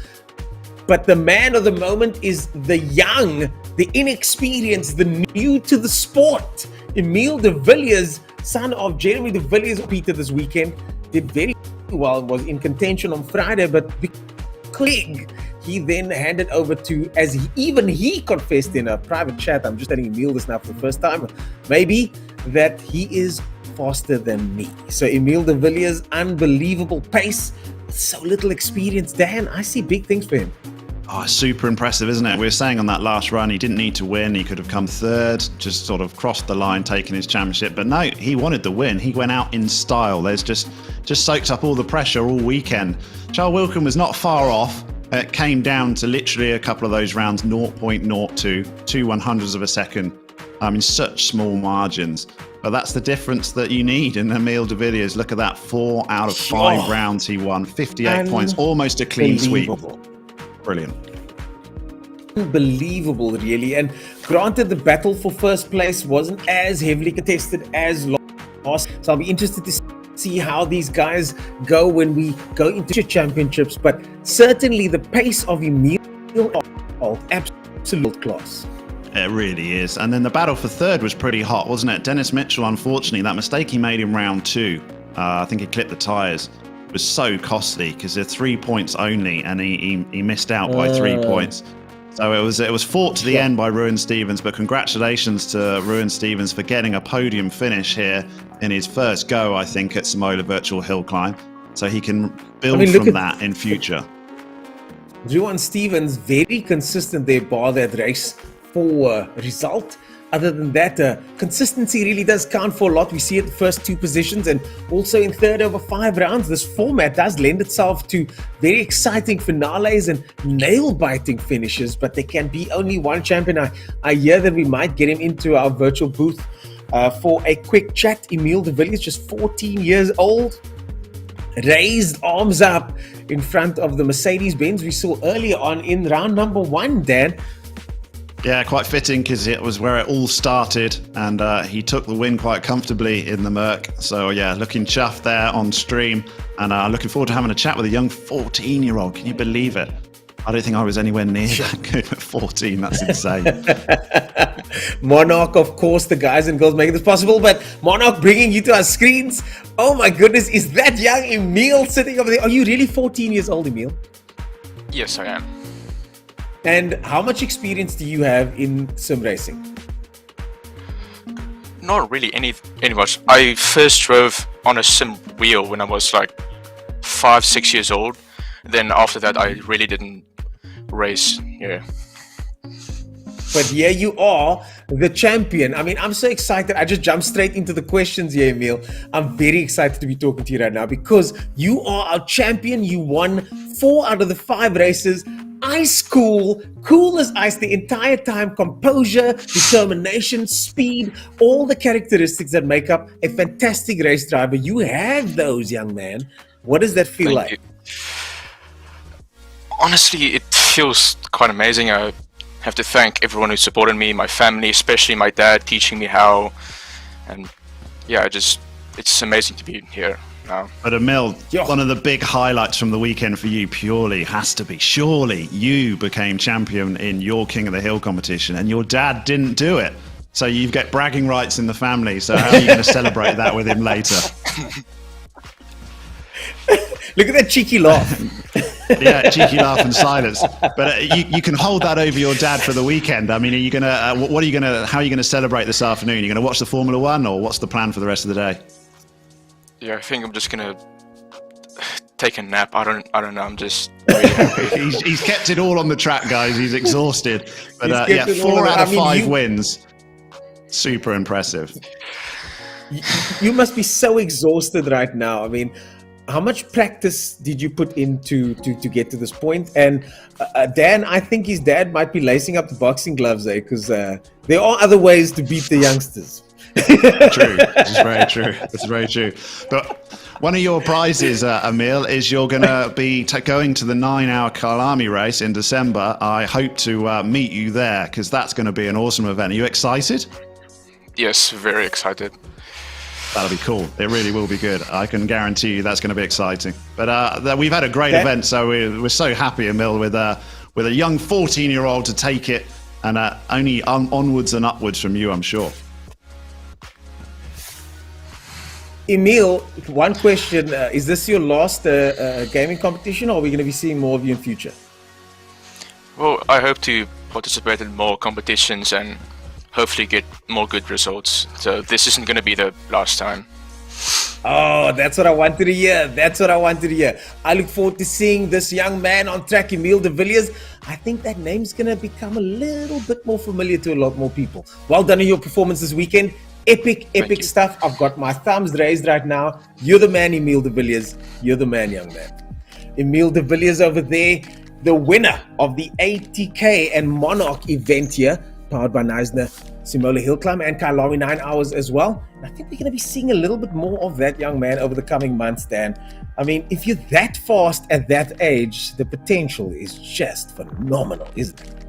But the man of the moment is the young, the inexperienced, the new to the sport. Emile de Villiers, son of Jeremy de Villiers, Peter this weekend, did very well, was in contention on Friday, but because he then handed over to, as he confessed in a private chat, I'm just telling Emile this now for the first time, maybe, that he is faster than me. So Emile de Villiers, unbelievable pace, so little experience. Dan, I see big things for him. Oh, super impressive, isn't it? We were saying on that last run, he didn't need to win. He could have come third, just sort of crossed the line, taken his championship. But no, he wanted the win. He went out in style. There's just soaked up all the pressure all weekend. Charles Wilkin was not far off. It came down to literally a couple of those rounds, 0.02, 2/100ths of a second. I mean, such small margins. But that's the difference that you need in Emile de Villiers. Look at that, 4 out of 5 rounds he won, 58 points, almost a clean sweep. Brilliant. Unbelievable, really. And granted, the battle for first place wasn't as heavily contested as last. So I'll be interested to see how these guys go when we go into championships. But certainly the pace of Emile, absolute class. It really is. And then the battle for third was pretty hot, wasn't it? Dennis Mitchell, unfortunately, that mistake he made in round 2, I think he clipped the tyres, was so costly because they're 3 points only, and he missed out by 3 points. So it was fought to the end by Ruan Stevens, but congratulations to Ruan Stevens for getting a podium finish here in his first go, I think, at Simola Virtual Hillclimb. So he can build from that in future. Ruan Stevens, very consistent there, bar that race for result. Other than that, consistency really does count for a lot. We see it the first 2 positions and also in third over 5 rounds. This format does lend itself to very exciting finales and nail-biting finishes, but there can be only one champion. I hear that we might get him into our virtual booth for a quick chat. Emile de Villiers, just 14 years old, raised arms up in front of the Mercedes-Benz we saw earlier on in round number 1, Dan. Yeah, quite fitting because it was where it all started, and he took the win quite comfortably in the Merc. So yeah, looking chuffed there on stream, and looking forward to having a chat with a young 14-year-old. Can you believe it? I don't think I was anywhere near that good at 14. That's insane. Monarch, of course, the guys and girls making this possible, but Monarch bringing you to our screens. Oh my goodness, is that young Emile sitting over there? Are you really 14 years old, Emile? Yes, I am. And how much experience do you have in sim racing? Not really any much. I first drove on a sim wheel when I was like 5-6 years old, Then after that, I really didn't race. Yeah. But here you are, the champion. I mean, I'm so excited. I just jumped straight into the questions here, Emil. I'm very excited to be talking to you right now because you are our champion. You won 4 out of the 5 races. Ice cool as ice the entire time. Composure, determination, speed, all the characteristics that make up a fantastic race driver. You have those, young man. What does that feel Thank like? you. Honestly, it feels quite amazing. I have to thank everyone who supported me, my family, especially my dad, teaching me how. And yeah, it's amazing to be here now. But Emil, Yeah. one of the big highlights from the weekend for you purely has to be, surely you became champion in your King of the Hill competition and your dad didn't do it. So you get bragging rights in the family. So how are you going to celebrate that with him later? Look at that cheeky laugh. Yeah, cheeky laugh and silence. But you can hold that over your dad for the weekend. I mean, are you going to, how are you going to celebrate this afternoon? Are you going to watch the Formula One, or what's the plan for the rest of the day? Yeah, I think I'm just gonna take a nap. I don't know. I'm just really happy. He's kept it all on the track, guys. He's exhausted. But He's kept it all 4 on- out of I mean, 5 you- wins. Super impressive. You must be so exhausted right now. I mean, how much practice did you put into to get to this point? And Dan, I think his dad might be lacing up the boxing gloves, because there are other ways to beat the youngsters. True. This is very true. It's very true. But one of your prizes, Emil, is you're going to be going to the 9-hour Kyalami race in December. I hope to meet you there, because that's going to be an awesome event. Are you excited? Yes, very excited. That'll be cool. It really will be good. I can guarantee you that's going to be exciting. But we've had a great event, so we're so happy, Emil, with a young 14-year-old to take it, and only onwards and upwards from you, I'm sure. Emil, one question: is this your last gaming competition, or are we going to be seeing more of you in future? Well, I hope to participate in more competitions and hopefully get more good results. So this isn't going to be the last time. Oh, that's what I wanted to hear. That's what I wanted to hear. I look forward to seeing this young man on track, Emil de Villiers. I think that name's going to become a little bit more familiar to a lot more people. Well done on your performance this weekend. Epic you. stuff. I've got my thumbs raised right now. You're the man, Emil de Villiers. You're the man, young man. Emil de Villiers over there, the winner of the ATK and Monarch event here, powered by Neisner, Simola Hillclimb and Kyalami 9 hours as well. And I think we're going to be seeing a little bit more of that young man over the coming months, Dan. I mean, if you're that fast at that age, the potential is just phenomenal, isn't it?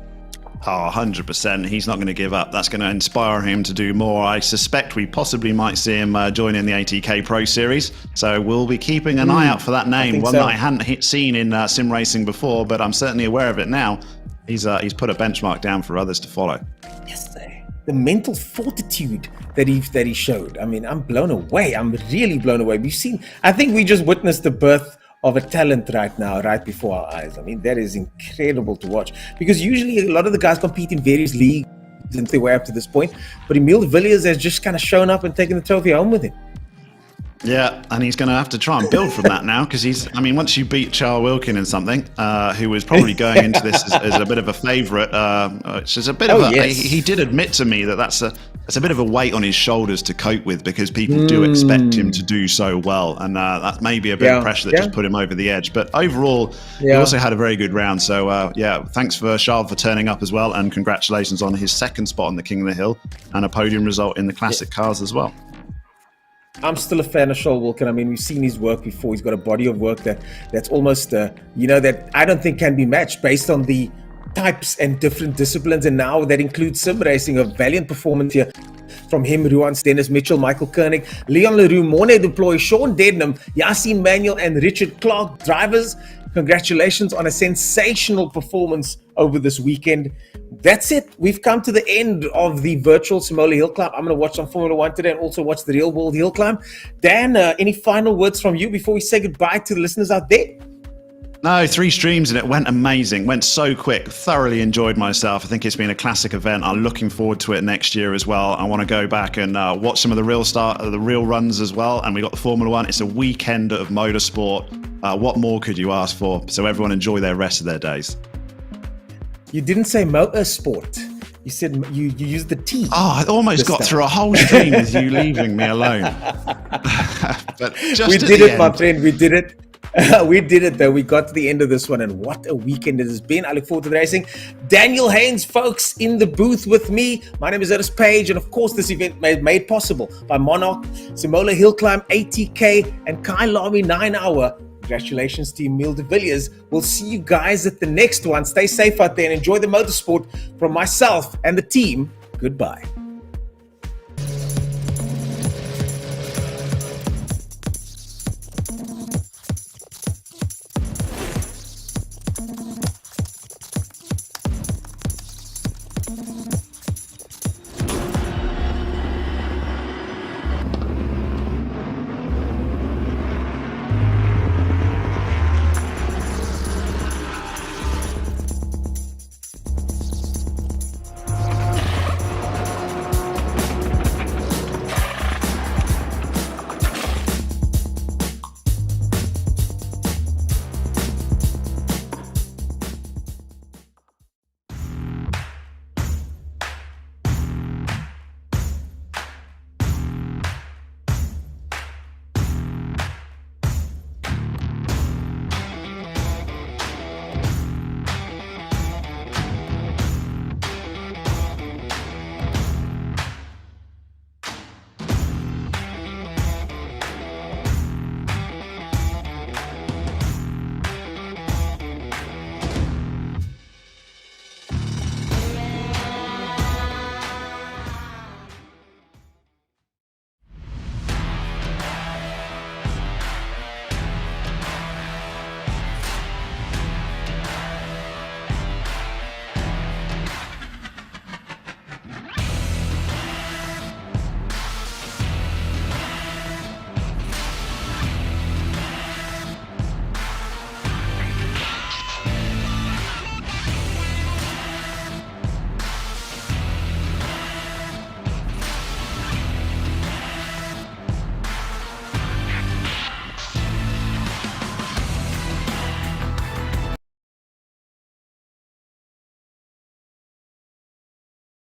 Oh, 100%. He's not going to give up. That's going to inspire him to do more. I suspect we possibly might see him join in the ATK Pro Series. So we'll be keeping an eye out for that name. One so. that I hadn't seen in sim racing before, but I'm certainly aware of it now. He's put a benchmark down for others to follow. Yes, the mental fortitude that he showed. I mean, I'm blown away. I'm really blown away. I think we just witnessed the birth of a talent right now, right before our eyes. I mean, that is incredible to watch, because usually a lot of the guys compete in various leagues and their way up to this point, but Emil de Villiers has just kind of shown up and taken the trophy home with him. Yeah, and he's going to have to try and build from that now, because once you beat Charles Wilkin in something, who was probably going into this as a bit of a favourite, it's just a bit of he did admit to me that that's a bit of a weight on his shoulders to cope with, because people do expect him to do so well, and that may be a bit of pressure that just put him over the edge. But overall, he also had a very good round. So thanks for Charles for turning up as well, and congratulations on his second spot on the King of the Hill and a podium result in the classic cars as well. I'm still a fan of Charles Wilkin. I mean, we've seen his work before. He's got a body of work that's almost, that I don't think can be matched based on the types and different disciplines. And now that includes sim racing, a valiant performance here from him, Ruans, Dennis Mitchell, Michael Koenig, Leon Leroux, Mornay Deploy, Sean Dednam, Yassine Manuel, and Richard Clark, drivers. Congratulations on a sensational performance over this weekend. That's it. We've come to the end of the virtual Simola Hillclimb. I'm going to watch some Formula One today and also watch the real world Hillclimb. Dan, any final words from you before we say goodbye to the listeners out there? No, 3 streams and it went amazing. Went so quick. Thoroughly enjoyed myself. I think it's been a classic event. I'm looking forward to it next year as well. I want to go back and watch some of the real runs as well. And we got the Formula One. It's a weekend of motorsport. What more could you ask for? So everyone enjoy their rest of their days. You didn't say motorsport. You said you used the T. Oh, I almost got through a whole stream with you leaving me alone. But just We at did the it, my end, friend. We did it. We did it, though. We got to the end of this one, and what a weekend it has been. I look forward to the racing. Daniel Haynes, folks, in the booth with me. My name is Otis Page, and of course, this event made possible by Monarch, Simola, Hillclimb, ATK, and Kai Lamy 9 Hour. Congratulations, Team Mille de Villiers. We'll see you guys at the next one. Stay safe out there and enjoy the motorsport. From myself and the team, goodbye.